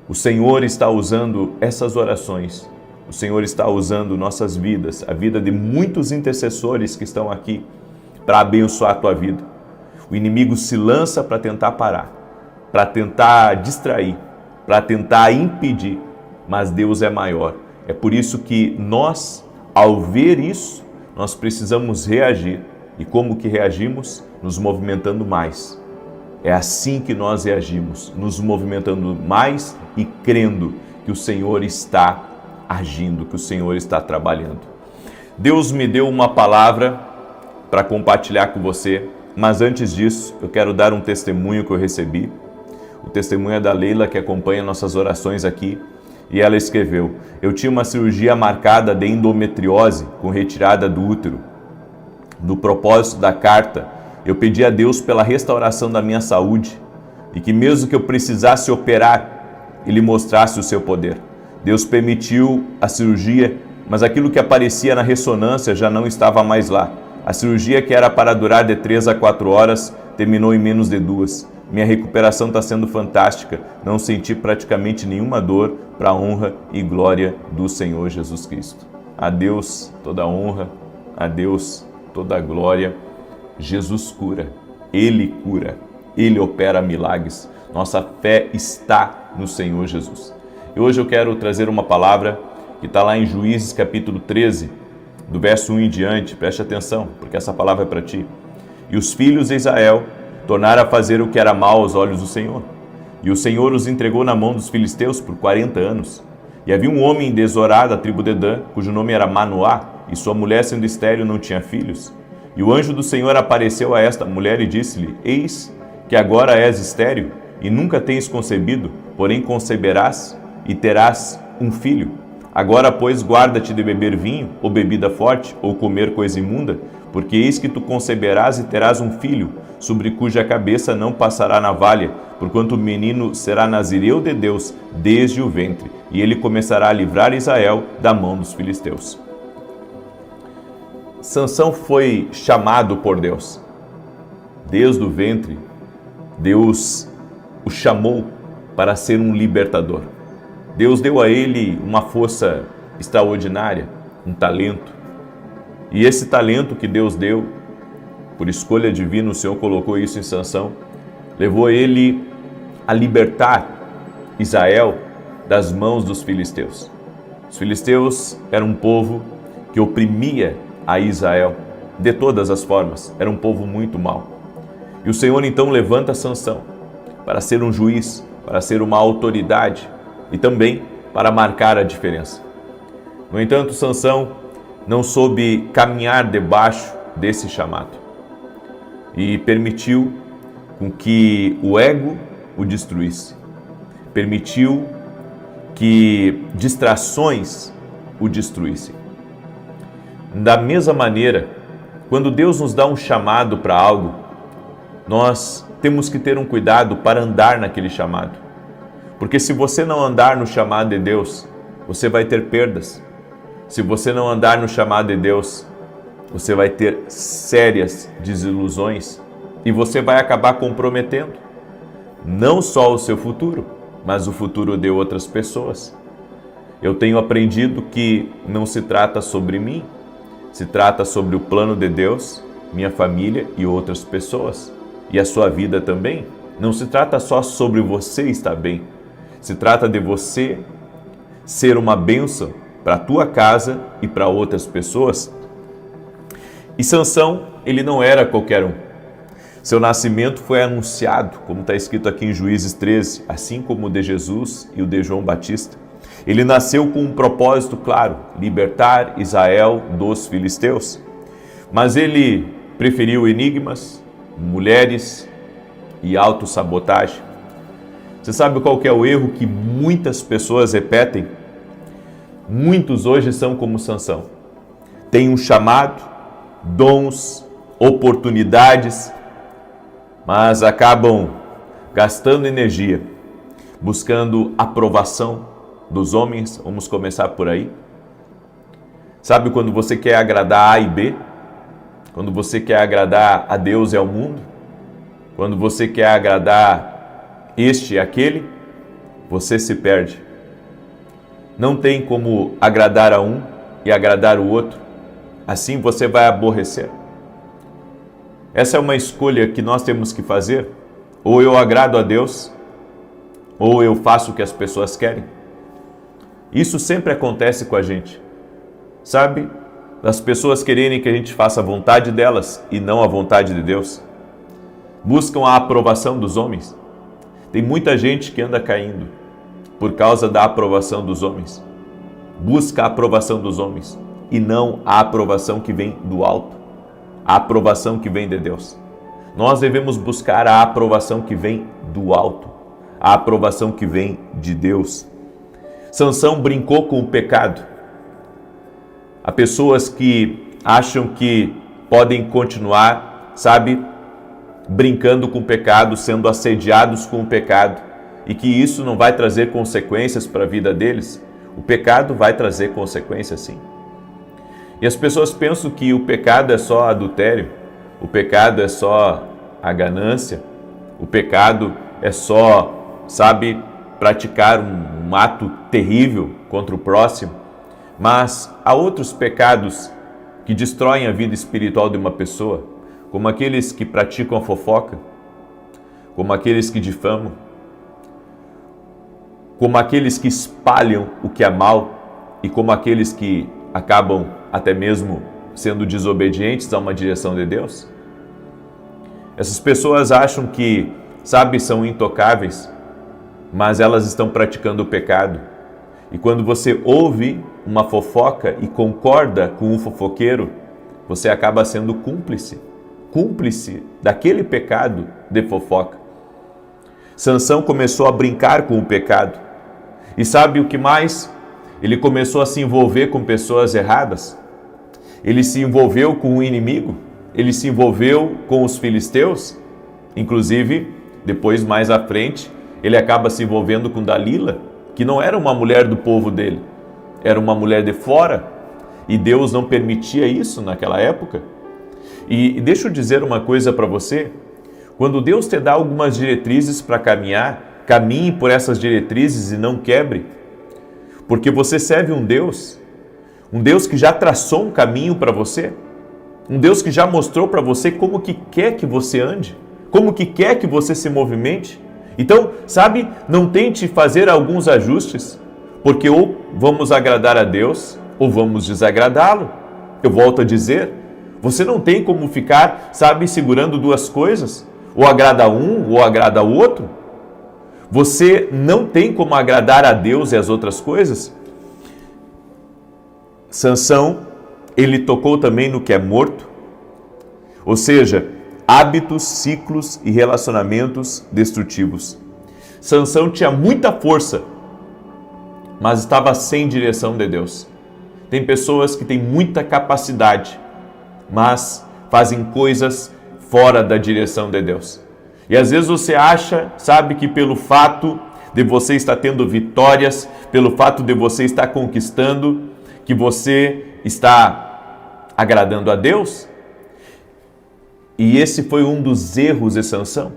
O Senhor está usando essas orações, o Senhor está usando nossas vidas, a vida de muitos intercessores que estão aqui para abençoar a tua vida. O inimigo se lança para tentar parar, para tentar distrair, para tentar impedir, mas Deus é maior. É por isso que nós, ao ver isso, nós precisamos reagir. E como que reagimos? Nos movimentando mais. É assim que nós reagimos, nos movimentando mais e crendo que o Senhor está agindo, que o Senhor está trabalhando. Deus me deu uma palavra para compartilhar com você, mas antes disso, eu quero dar um testemunho que eu recebi. O testemunho é da Leila, que acompanha nossas orações aqui, e ela escreveu: eu tinha uma cirurgia marcada de endometriose com retirada do útero. No propósito da carta, eu pedi a Deus pela restauração da minha saúde e que mesmo que eu precisasse operar, Ele mostrasse o seu poder. Deus permitiu a cirurgia, mas aquilo que aparecia na ressonância já não estava mais lá. A cirurgia, que era para durar de 3 a 4 horas, terminou em menos de 2. Minha recuperação está sendo fantástica. Não senti praticamente nenhuma dor, para a honra e glória do Senhor Jesus Cristo. A Deus toda a honra, a Deus toda a glória. Jesus cura, Ele cura, Ele opera milagres. Nossa fé está no Senhor Jesus. E hoje eu quero trazer uma palavra que está lá em Juízes capítulo 13, do verso 1 em diante. Preste atenção, porque essa palavra é para ti. E os filhos de Israel tornaram a fazer o que era mal aos olhos do Senhor. E o Senhor os entregou na mão dos filisteus por 40 anos. E havia um homem de Zorá, da tribo de Dan, cujo nome era Manoá, e sua mulher, sendo estéril, não tinha filhos. E o anjo do Senhor apareceu a esta mulher e disse-lhe: eis que agora és estéril e nunca tens concebido, porém conceberás e terás um filho. Agora, pois, guarda-te de beber vinho, ou bebida forte, ou comer coisa imunda, porque eis que tu conceberás e terás um filho, sobre cuja cabeça não passará navalha, porquanto o menino será nazireu de Deus desde o ventre, e ele começará a livrar Israel da mão dos filisteus. Sansão foi chamado por Deus. Desde o ventre, Deus o chamou para ser um libertador. Deus deu a ele uma força extraordinária, um talento. E esse talento que Deus deu, por escolha divina, o Senhor colocou isso em Sansão, levou ele a libertar Israel das mãos dos filisteus. Os filisteus eram um povo que oprimia a Israel de todas as formas, era um povo muito mau. E o Senhor então levanta Sansão para ser um juiz, para ser uma autoridade e também para marcar a diferença. No entanto, Sansão não soube caminhar debaixo desse chamado e permitiu com que o ego o destruísse. Permitiu que distrações o destruíssem. Da mesma maneira, quando Deus nos dá um chamado para algo, nós temos que ter um cuidado para andar naquele chamado. Porque se você não andar no chamado de Deus, você vai ter perdas. Se você não andar no chamado de Deus, você vai ter sérias desilusões e você vai acabar comprometendo não só o seu futuro, mas o futuro de outras pessoas. Eu tenho aprendido que não se trata sobre mim, se trata sobre o plano de Deus, minha família e outras pessoas. E a sua vida também. Não se trata só sobre você estar bem, se trata de você ser uma bênção para a tua casa e para outras pessoas. E Sansão, ele não era qualquer um. Seu nascimento foi anunciado, como está escrito aqui em Juízes 13, assim como o de Jesus e o de João Batista. Ele nasceu com um propósito claro, libertar Israel dos filisteus. Mas ele preferiu enigmas, mulheres e autossabotagem. Você sabe qual que é o erro que muitas pessoas repetem? Muitos hoje são como Sansão. Têm um chamado, dons, oportunidades, mas acabam gastando energia, buscando aprovação dos homens. Vamos começar por aí. Sabe quando você quer agradar A e B? Quando você quer agradar a Deus e ao mundo? Quando você quer agradar este e aquele? Você se perde. Não tem como agradar a um e agradar o outro. Assim você vai aborrecer. Essa é uma escolha que nós temos que fazer. Ou eu agrado a Deus, ou eu faço o que as pessoas querem. Isso sempre acontece com a gente. Sabe? Das pessoas quererem que a gente faça a vontade delas e não a vontade de Deus. Buscam a aprovação dos homens. Tem muita gente que anda caindo por causa da aprovação dos homens. Busca a aprovação dos homens e não a aprovação que vem do alto, a aprovação que vem de Deus. Nós devemos buscar a aprovação que vem do alto, a aprovação que vem de Deus. Sansão brincou com o pecado. Há pessoas que acham que podem continuar, sabe, brincando com o pecado, sendo assediados com o pecado, e que isso não vai trazer consequências para a vida deles. O pecado vai trazer consequências, sim. E as pessoas pensam que o pecado é só adultério, o pecado é só a ganância, o pecado é só, sabe, praticar um ato terrível contra o próximo. Mas há outros pecados que destroem a vida espiritual de uma pessoa, como aqueles que praticam a fofoca, como aqueles que difamam, como aqueles que espalham o que é mal e como aqueles que acabam até mesmo sendo desobedientes a uma direção de Deus. Essas pessoas acham que, sabe, são intocáveis, mas elas estão praticando o pecado. E quando você ouve uma fofoca e concorda com um fofoqueiro, você acaba sendo cúmplice daquele pecado de fofoca. Sansão começou a brincar com o pecado. E sabe o que mais? Ele começou a se envolver com pessoas erradas. Ele se envolveu com o inimigo. Ele se envolveu com os filisteus. Inclusive, depois mais à frente, ele acaba se envolvendo com Dalila, que não era uma mulher do povo dele, era uma mulher de fora, e Deus não permitia isso naquela época. E deixa eu dizer uma coisa para você, quando Deus te dá algumas diretrizes para caminhar, caminhe por essas diretrizes e não quebre, porque você serve um Deus que já traçou um caminho para você, um Deus que já mostrou para você como que quer que você ande, como que quer que você se movimente. Então, sabe, não tente fazer alguns ajustes, porque ou vamos agradar a Deus, ou vamos desagradá-lo. Eu volto a dizer, você não tem como ficar, sabe, segurando duas coisas, ou agrada um, ou agrada o outro. Você não tem como agradar a Deus e as outras coisas. Sansão, ele tocou também no que é morto, ou seja, hábitos, ciclos e relacionamentos destrutivos. Sansão tinha muita força, mas estava sem direção de Deus. Tem pessoas que têm muita capacidade, mas fazem coisas fora da direção de Deus. E às vezes você acha, sabe, que pelo fato de você estar tendo vitórias, pelo fato de você estar conquistando, que você está agradando a Deus. E esse foi um dos erros de Sansão.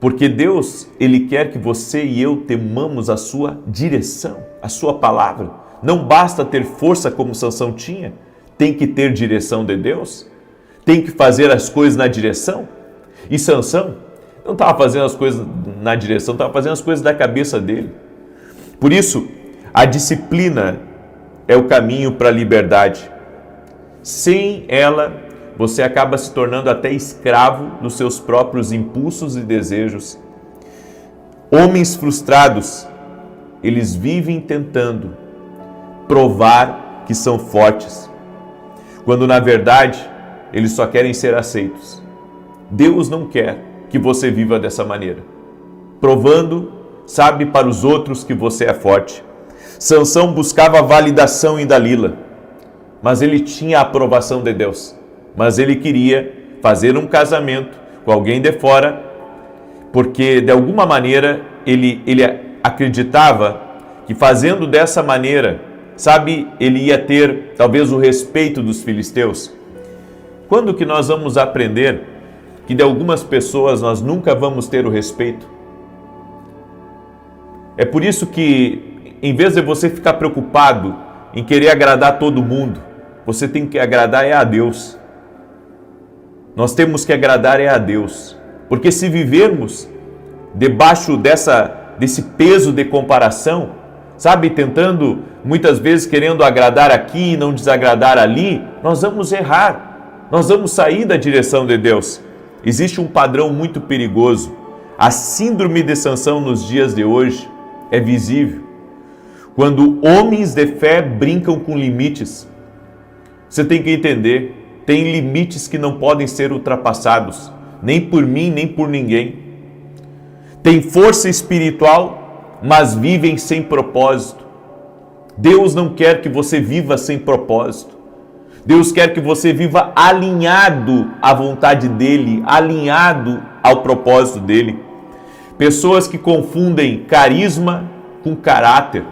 Porque Deus, Ele quer que você e eu temamos a sua direção, a sua palavra. Não basta ter força como Sansão tinha, tem que ter direção de Deus, tem que fazer as coisas na direção. E Sansão não estava fazendo as coisas na direção, estava fazendo as coisas da cabeça dele. Por isso, a disciplina é o caminho para a liberdade. Sem ela, você acaba se tornando até escravo dos seus próprios impulsos e desejos. Homens frustrados, eles vivem tentando provar que são fortes, quando na verdade eles só querem ser aceitos. Deus não quer que você viva dessa maneira, provando, sabe, para os outros que você é forte. Sansão buscava validação em Dalila, mas ele tinha a aprovação de Deus. Mas ele queria fazer um casamento com alguém de fora, porque de alguma maneira ele acreditava que fazendo dessa maneira, sabe, ele ia ter talvez o respeito dos filisteus. Quando que nós vamos aprender que de algumas pessoas nós nunca vamos ter o respeito? É por isso que, em vez de você ficar preocupado em querer agradar todo mundo, você tem que agradar a Deus. Nós temos que agradar a Deus, porque se vivermos debaixo desse peso de comparação, sabe, tentando, muitas vezes querendo agradar aqui e não desagradar ali, nós vamos errar, nós vamos sair da direção de Deus. Existe um padrão muito perigoso. A síndrome de Sansão nos dias de hoje é visível. Quando homens de fé brincam com limites, você tem que entender, tem limites que não podem ser ultrapassados, nem por mim, nem por ninguém. Tem força espiritual, mas vivem sem propósito. Deus não quer que você viva sem propósito. Deus quer que você viva alinhado à vontade dEle, alinhado ao propósito dEle. Pessoas que confundem carisma com caráter.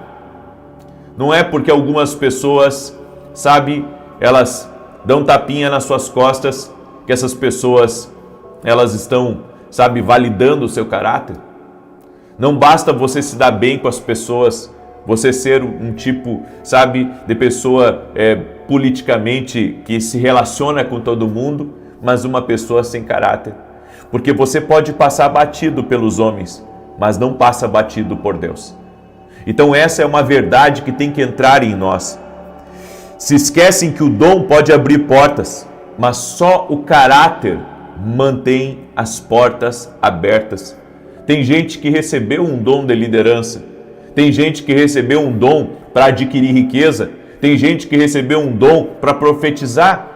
Não é porque algumas pessoas, sabe, elas dão tapinha nas suas costas, que essas pessoas, elas estão, sabe, validando o seu caráter. Não basta você se dar bem com as pessoas, você ser um tipo, sabe, de pessoa politicamente que se relaciona com todo mundo, mas uma pessoa sem caráter. Porque você pode passar batido pelos homens, mas não passa batido por Deus. Então essa é uma verdade que tem que entrar em nós. Se esquecem que o dom pode abrir portas, mas só o caráter mantém as portas abertas. Tem gente que recebeu um dom de liderança, tem gente que recebeu um dom para adquirir riqueza, tem gente que recebeu um dom para profetizar,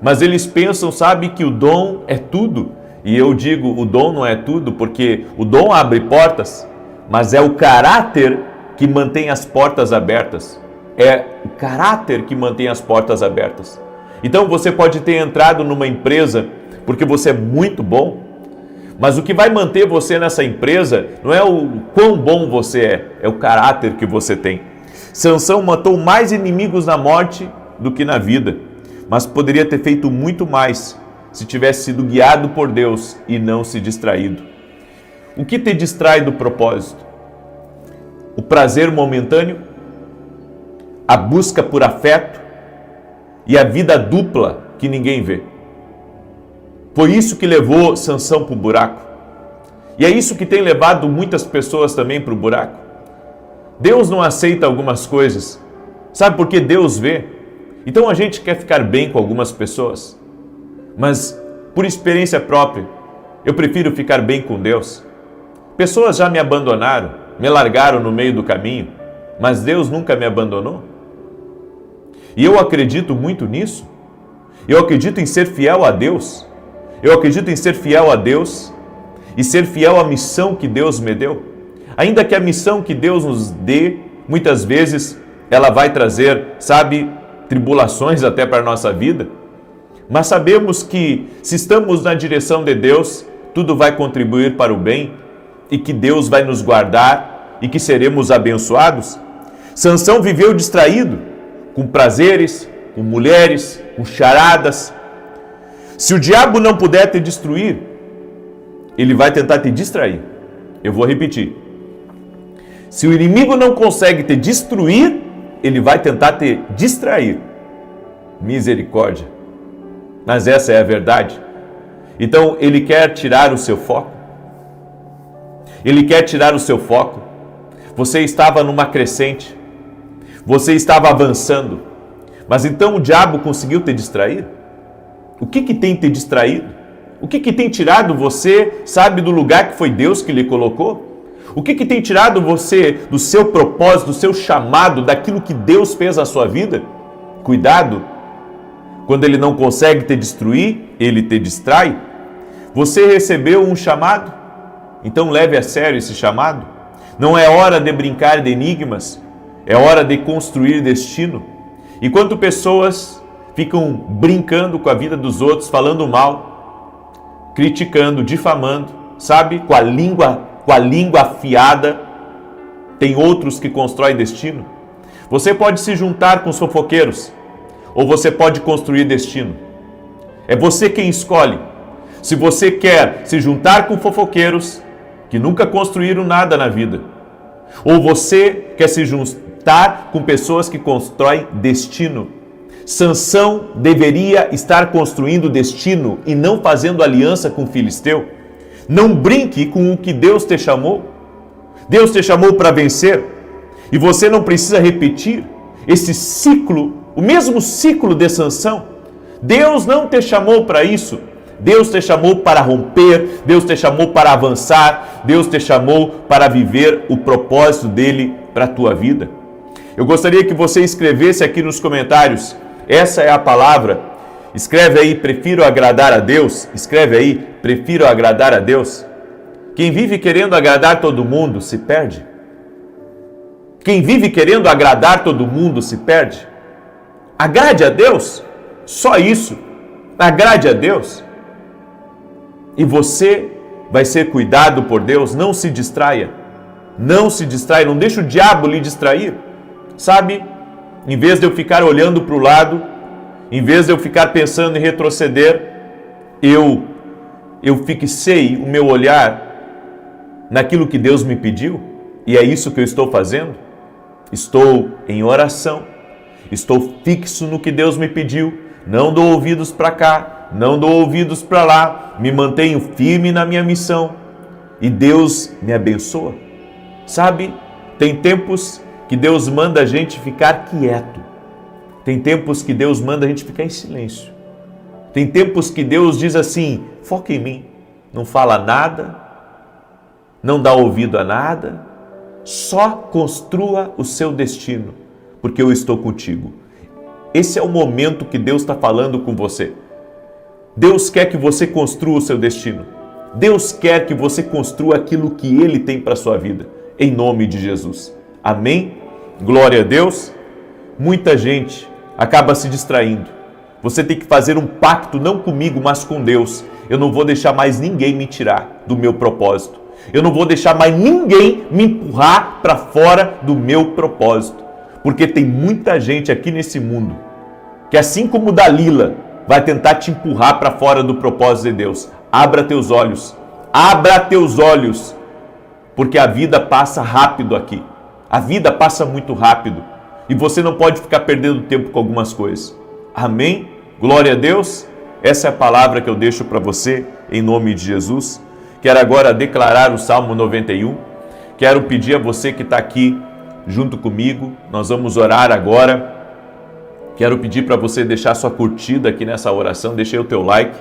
mas eles pensam, sabe, que o dom é tudo. E eu digo, o dom não é tudo, porque o dom abre portas, mas é o caráter que mantém as portas abertas. É o caráter que mantém as portas abertas. Então você pode ter entrado numa empresa porque você é muito bom, mas o que vai manter você nessa empresa não é o quão bom você é o caráter que você tem. Sansão matou mais inimigos na morte do que na vida, mas poderia ter feito muito mais se tivesse sido guiado por Deus e não se distraído. O que te distrai do propósito? O prazer momentâneo? A busca por afeto e a vida dupla que ninguém vê. Foi isso que levou Sansão para o buraco. E é isso que tem levado muitas pessoas também para o buraco. Deus não aceita algumas coisas. Sabe por que Deus vê? Então a gente quer ficar bem com algumas pessoas. Mas por experiência própria, eu prefiro ficar bem com Deus. Pessoas já me abandonaram, me largaram no meio do caminho, mas Deus nunca me abandonou. E eu acredito muito nisso. Eu acredito em ser fiel a Deus. Eu acredito em ser fiel a Deus e ser fiel à missão que Deus me deu. Ainda que a missão que Deus nos dê, muitas vezes, ela vai trazer, sabe, tribulações até para a nossa vida. Mas sabemos que, se estamos na direção de Deus, tudo vai contribuir para o bem e que Deus vai nos guardar e que seremos abençoados. Sansão viveu distraído, com prazeres, com mulheres, com charadas. Se o diabo não puder te destruir, ele vai tentar te distrair. Eu vou repetir. Se o inimigo não consegue te destruir, ele vai tentar te distrair. Misericórdia. Mas essa é a verdade. Então, ele quer tirar o seu foco. Ele quer tirar o seu foco. Você estava numa crescente. Você estava avançando. Mas então o diabo conseguiu te distrair? O que tem te distraído? O que tem tirado você, sabe, do lugar que foi Deus que lhe colocou? O que tem tirado você do seu propósito, do seu chamado, daquilo que Deus fez na sua vida? Cuidado, quando ele não consegue te destruir, ele te distrai. Você recebeu um chamado? Então leve a sério esse chamado. Não é hora de brincar de enigmas, é hora de construir destino. Enquanto pessoas ficam brincando com a vida dos outros, falando mal, criticando, difamando, sabe, com a língua afiada, tem outros que constroem destino. Você pode se juntar com os fofoqueiros, ou você pode construir destino. É você quem escolhe. Se você quer se juntar com fofoqueiros que nunca construíram nada na vida, ou você quer se juntar com pessoas que constroem destino. Sansão deveria estar construindo destino e não fazendo aliança com o filisteu. Não brinque com o que Deus te chamou. Deus te chamou para vencer e você não precisa repetir esse ciclo, o mesmo ciclo de Sansão. Deus não te chamou para isso. Deus te chamou para romper, Deus te chamou para avançar, Deus te chamou para viver o propósito dele para a tua vida. Eu gostaria que você escrevesse aqui nos comentários, essa é a palavra. Escreve aí, prefiro agradar a Deus. Escreve aí, prefiro agradar a Deus. Quem vive querendo agradar todo mundo se perde. Quem vive querendo agradar todo mundo se perde. Agrade a Deus, só isso. Agrade a Deus. E você vai ser cuidado por Deus. Não se distraia. Não se distraia, não deixe o diabo lhe distrair. Sabe, em vez de eu ficar olhando para o lado, em vez de eu ficar pensando em retroceder, eu fixei o meu olhar naquilo que Deus me pediu, e é isso que eu estou fazendo. Estou em oração, estou fixo no que Deus me pediu, não dou ouvidos para cá, não dou ouvidos para lá, me mantenho firme na minha missão, e Deus me abençoa. Sabe, tem tempos que Deus manda a gente ficar quieto. Tem tempos que Deus manda a gente ficar em silêncio. Tem tempos que Deus diz assim, foca em mim. Não fala nada, não dá ouvido a nada, só construa o seu destino, porque eu estou contigo. Esse é o momento que Deus está falando com você. Deus quer que você construa o seu destino. Deus quer que você construa aquilo que Ele tem para a sua vida, em nome de Jesus. Amém? Glória a Deus. Muita gente acaba se distraindo. Você tem que fazer um pacto, não comigo, mas com Deus. Eu não vou deixar mais ninguém me tirar do meu propósito. Eu não vou deixar mais ninguém me empurrar para fora do meu propósito. Porque tem muita gente aqui nesse mundo que, assim como Dalila, vai tentar te empurrar para fora do propósito de Deus. Abra teus olhos. Abra teus olhos. Porque a vida passa rápido aqui. A vida passa muito rápido. E você não pode ficar perdendo tempo com algumas coisas. Amém? Glória a Deus. Essa é a palavra que eu deixo para você, em nome de Jesus. Quero agora declarar o Salmo 91. Quero pedir a você que está aqui junto comigo. Nós vamos orar agora. Quero pedir para você deixar sua curtida aqui nessa oração. Deixe aí o teu like.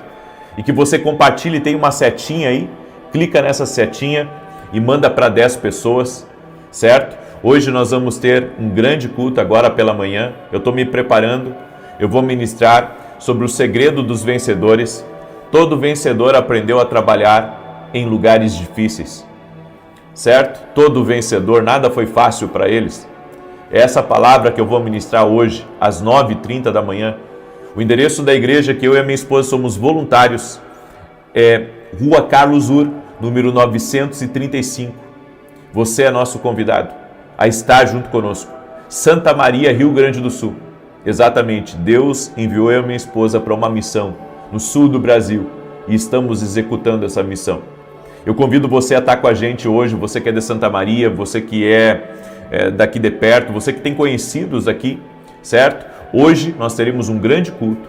E que você compartilhe. Tem uma setinha aí. Clica nessa setinha e manda para 10 pessoas. Certo? Hoje nós vamos ter um grande culto agora pela manhã. Eu estou me preparando. Eu vou ministrar sobre o segredo dos vencedores. Todo vencedor aprendeu a trabalhar em lugares difíceis, certo? Todo vencedor, nada foi fácil para eles. É essa palavra que eu vou ministrar hoje, às 9h30 da manhã. O endereço da igreja que eu e a minha esposa somos voluntários é Rua Carlos Ur, número 935. Você é nosso convidado a estar junto conosco. Santa Maria, Rio Grande do Sul. Exatamente, Deus enviou eu e minha esposa para uma missão no sul do Brasil e estamos executando essa missão. Eu convido você a estar com a gente hoje, você que é de Santa Maria, você que é daqui de perto, você que tem conhecidos aqui, certo? Hoje nós teremos um grande culto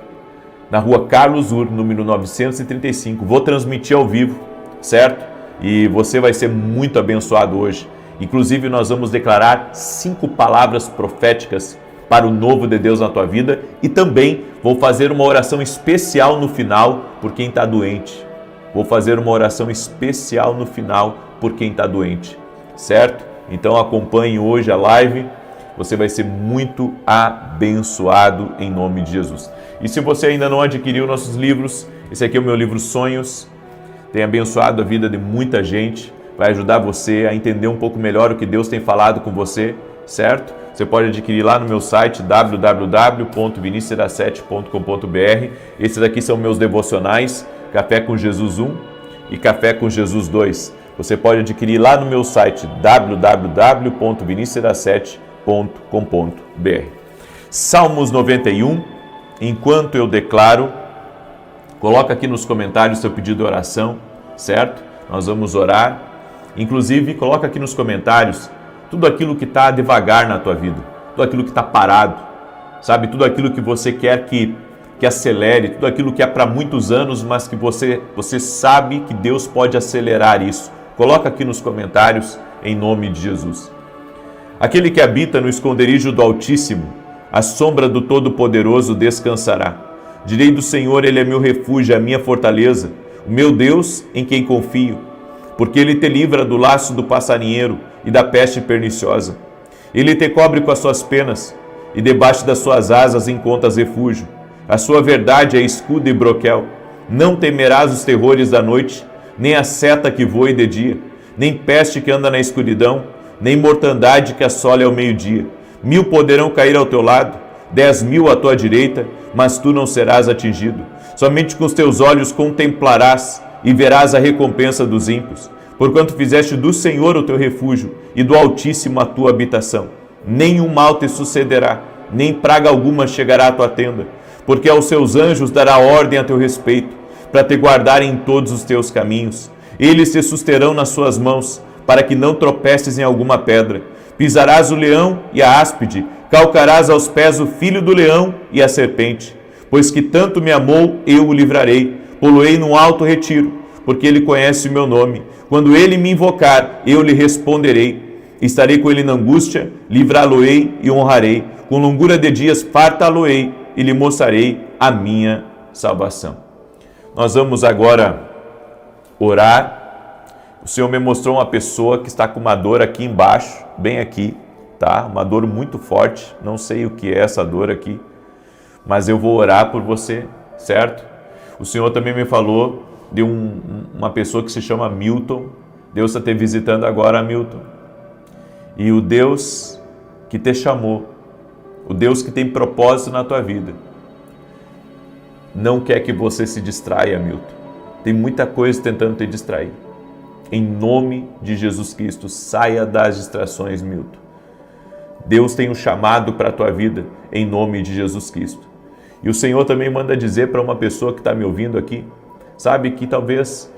na Rua Carlos Ur, número 935. Vou transmitir ao vivo, certo? E você vai ser muito abençoado hoje. Inclusive nós vamos declarar 5 palavras proféticas para o novo de Deus na tua vida e também vou fazer uma oração especial no final por quem está doente. Vou fazer uma oração especial no final por quem está doente, certo? Então acompanhe hoje a live, você vai ser muito abençoado em nome de Jesus. E se você ainda não adquiriu nossos livros, esse aqui é o meu livro Sonhos, tem abençoado a vida de muita gente, vai ajudar você a entender um pouco melhor o que Deus tem falado com você, certo? Você pode adquirir lá no meu site www.vinicius7.com.br. Esses aqui são meus devocionais, Café com Jesus 1 e Café com Jesus 2. Você pode adquirir lá no meu site www.vinicius7.com.br. Salmos 91, enquanto eu declaro, coloca aqui nos comentários seu pedido de oração, certo? Nós vamos orar. Inclusive, coloca aqui nos comentários tudo aquilo que está devagar na tua vida, tudo aquilo que está parado, sabe? Tudo aquilo que você quer que acelere, tudo aquilo que é para muitos anos, mas que você sabe que Deus pode acelerar isso. Coloca aqui nos comentários, em nome de Jesus. Aquele que habita no esconderijo do Altíssimo, à sombra do Todo-Poderoso descansará. Direi do Senhor, Ele é meu refúgio, a minha fortaleza, o meu Deus em quem confio. Porque Ele te livra do laço do passarinheiro e da peste perniciosa. Ele te cobre com as suas penas, e debaixo das suas asas encontras refúgio. A sua verdade é escudo e broquel. Não temerás os terrores da noite, nem a seta que voe de dia, nem peste que anda na escuridão, nem mortandade que assole ao meio-dia. 1000 poderão cair ao teu lado, 10.000 à tua direita, mas tu não serás atingido. Somente com os teus olhos contemplarás e verás a recompensa dos ímpios, porquanto fizeste do Senhor o teu refúgio e do Altíssimo a tua habitação. Nenhum mal te sucederá, nem praga alguma chegará à tua tenda, porque aos seus anjos dará ordem a teu respeito, para te guardarem em todos os teus caminhos. Eles te susterão nas suas mãos, para que não tropeces em alguma pedra. Pisarás o leão e a áspide, calcarás aos pés o filho do leão e a serpente. Pois que tanto me amou, eu o livrarei, pô-lo-ei num alto retiro, porque ele conhece o meu nome. Quando ele me invocar, eu lhe responderei. Estarei com ele na angústia, livrá-lo-ei e honrarei. Com longura de dias fartá-lo-ei e lhe mostrarei a minha salvação. Nós vamos agora orar. O Senhor me mostrou uma pessoa que está com uma dor aqui embaixo, bem aqui, tá? Uma dor muito forte, não sei o que é essa dor aqui, mas eu vou orar por você, certo? O Senhor também me falou de uma pessoa que se chama Milton. Deus está te visitando agora, Milton. E o Deus que te chamou, o Deus que tem propósito na tua vida, não quer que você se distraia, Milton. Tem muita coisa tentando te distrair. Em nome de Jesus Cristo, saia das distrações, Milton. Deus tem um chamado para a tua vida, em nome de Jesus Cristo. E o Senhor também manda dizer para uma pessoa que está me ouvindo aqui, sabe, que talvez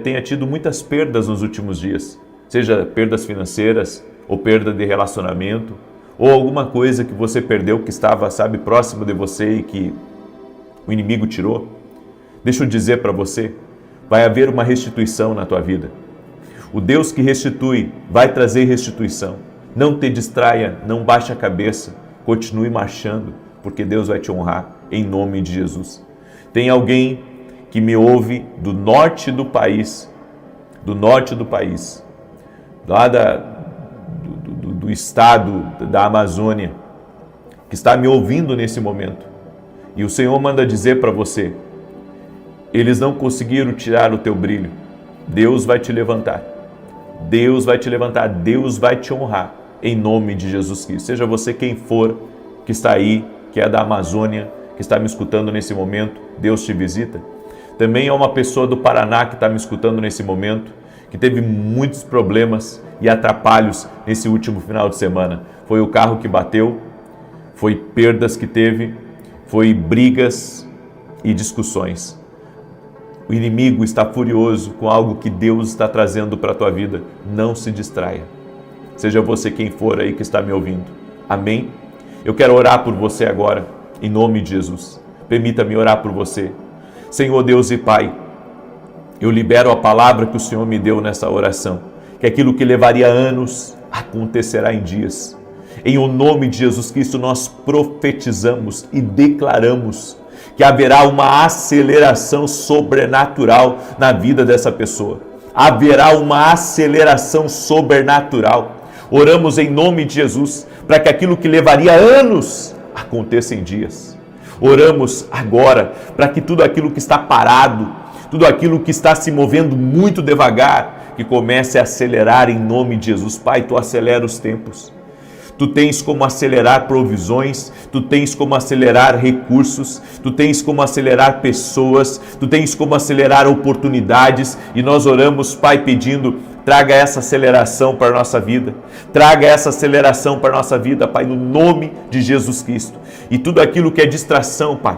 tenha tido muitas perdas nos últimos dias, seja perdas financeiras, ou perda de relacionamento, ou alguma coisa que você perdeu que estava, sabe, próximo de você e que o inimigo tirou. Deixa eu dizer para você, vai haver uma restituição na tua vida. O Deus que restitui vai trazer restituição. Não te distraia, não baixe a cabeça, continue marchando, porque Deus vai te honrar, em nome de Jesus. Tem alguém que me ouve do norte do país, lá do estado da Amazônia, que está me ouvindo nesse momento. E o Senhor manda dizer para você, eles não conseguiram tirar o teu brilho, Deus vai te levantar. Deus vai te levantar, Deus vai te honrar, em nome de Jesus Cristo. Seja você quem for que está aí, que é da Amazônia, que está me escutando nesse momento, Deus te visita. Também é uma pessoa do Paraná que está me escutando nesse momento, que teve muitos problemas e atrapalhos nesse último final de semana. Foi o carro que bateu, foi perdas que teve, foi brigas e discussões. O inimigo está furioso com algo que Deus está trazendo para a tua vida. Não se distraia. Seja você quem for aí que está me ouvindo. Amém? Eu quero orar por você agora, em nome de Jesus. Permita-me orar por você. Senhor Deus e Pai, eu libero a palavra que o Senhor me deu nessa oração, que aquilo que levaria anos acontecerá em dias. Em o nome de Jesus Cristo nós profetizamos e declaramos que haverá uma aceleração sobrenatural na vida dessa pessoa. Haverá uma aceleração sobrenatural. Oramos em nome de Jesus para que aquilo que levaria anos aconteça em dias. Oramos agora para que tudo aquilo que está parado, tudo aquilo que está se movendo muito devagar, que comece a acelerar em nome de Jesus. Pai, Tu acelera os tempos. Tu tens como acelerar provisões, Tu tens como acelerar recursos, Tu tens como acelerar pessoas, Tu tens como acelerar oportunidades, e nós oramos, Pai, pedindo, traga essa aceleração para a nossa vida, traga essa aceleração para a nossa vida, Pai, no nome de Jesus Cristo. E tudo aquilo que é distração, Pai,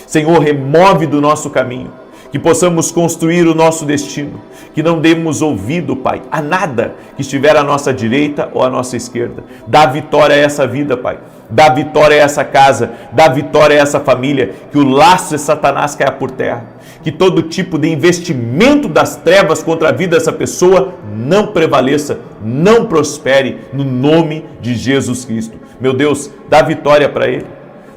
Senhor, remove do nosso caminho, que possamos construir o nosso destino, que não demos ouvido, Pai, a nada que estiver à nossa direita ou à nossa esquerda. Dá vitória a essa vida, Pai. Dá vitória a essa casa, dá vitória a essa família, que o laço de Satanás caia por terra, que todo tipo de investimento das trevas contra a vida dessa pessoa não prevaleça, não prospere, no nome de Jesus Cristo. Meu Deus, dá vitória para ele,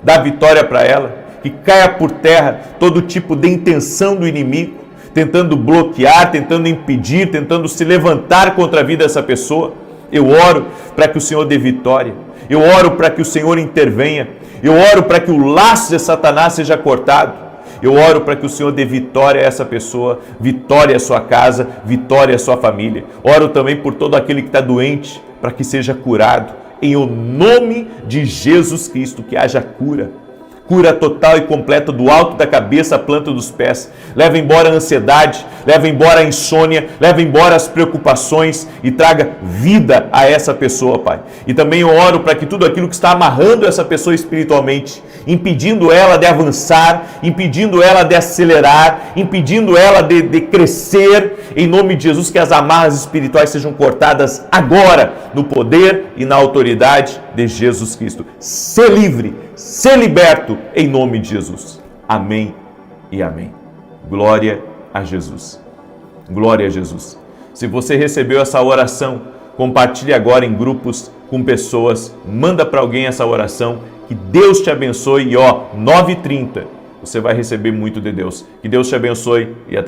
dá vitória para ela, que caia por terra todo tipo de intenção do inimigo, tentando bloquear, tentando impedir, tentando se levantar contra a vida dessa pessoa. Eu oro para que o Senhor dê vitória, eu oro para que o Senhor intervenha, eu oro para que o laço de Satanás seja cortado, eu oro para que o Senhor dê vitória a essa pessoa, vitória à sua casa, vitória à sua família. Oro também por todo aquele que está doente, para que seja curado, em o nome de Jesus Cristo, que haja cura. Cura total e completa do alto da cabeça à planta dos pés. Leva embora a ansiedade, leva embora a insônia, leva embora as preocupações e traga vida a essa pessoa, Pai. E também eu oro para que tudo aquilo que está amarrando essa pessoa espiritualmente, impedindo ela de avançar, impedindo ela de acelerar, impedindo ela de crescer, em nome de Jesus, que as amarras espirituais sejam cortadas agora, no poder e na autoridade de Jesus Cristo. Ser livre, ser liberto, em nome de Jesus. Amém e amém. Glória a Jesus. Glória a Jesus. Se você recebeu essa oração, compartilhe agora em grupos com pessoas, manda para alguém essa oração, que Deus te abençoe. E 9h30, você vai receber muito de Deus. Que Deus te abençoe e até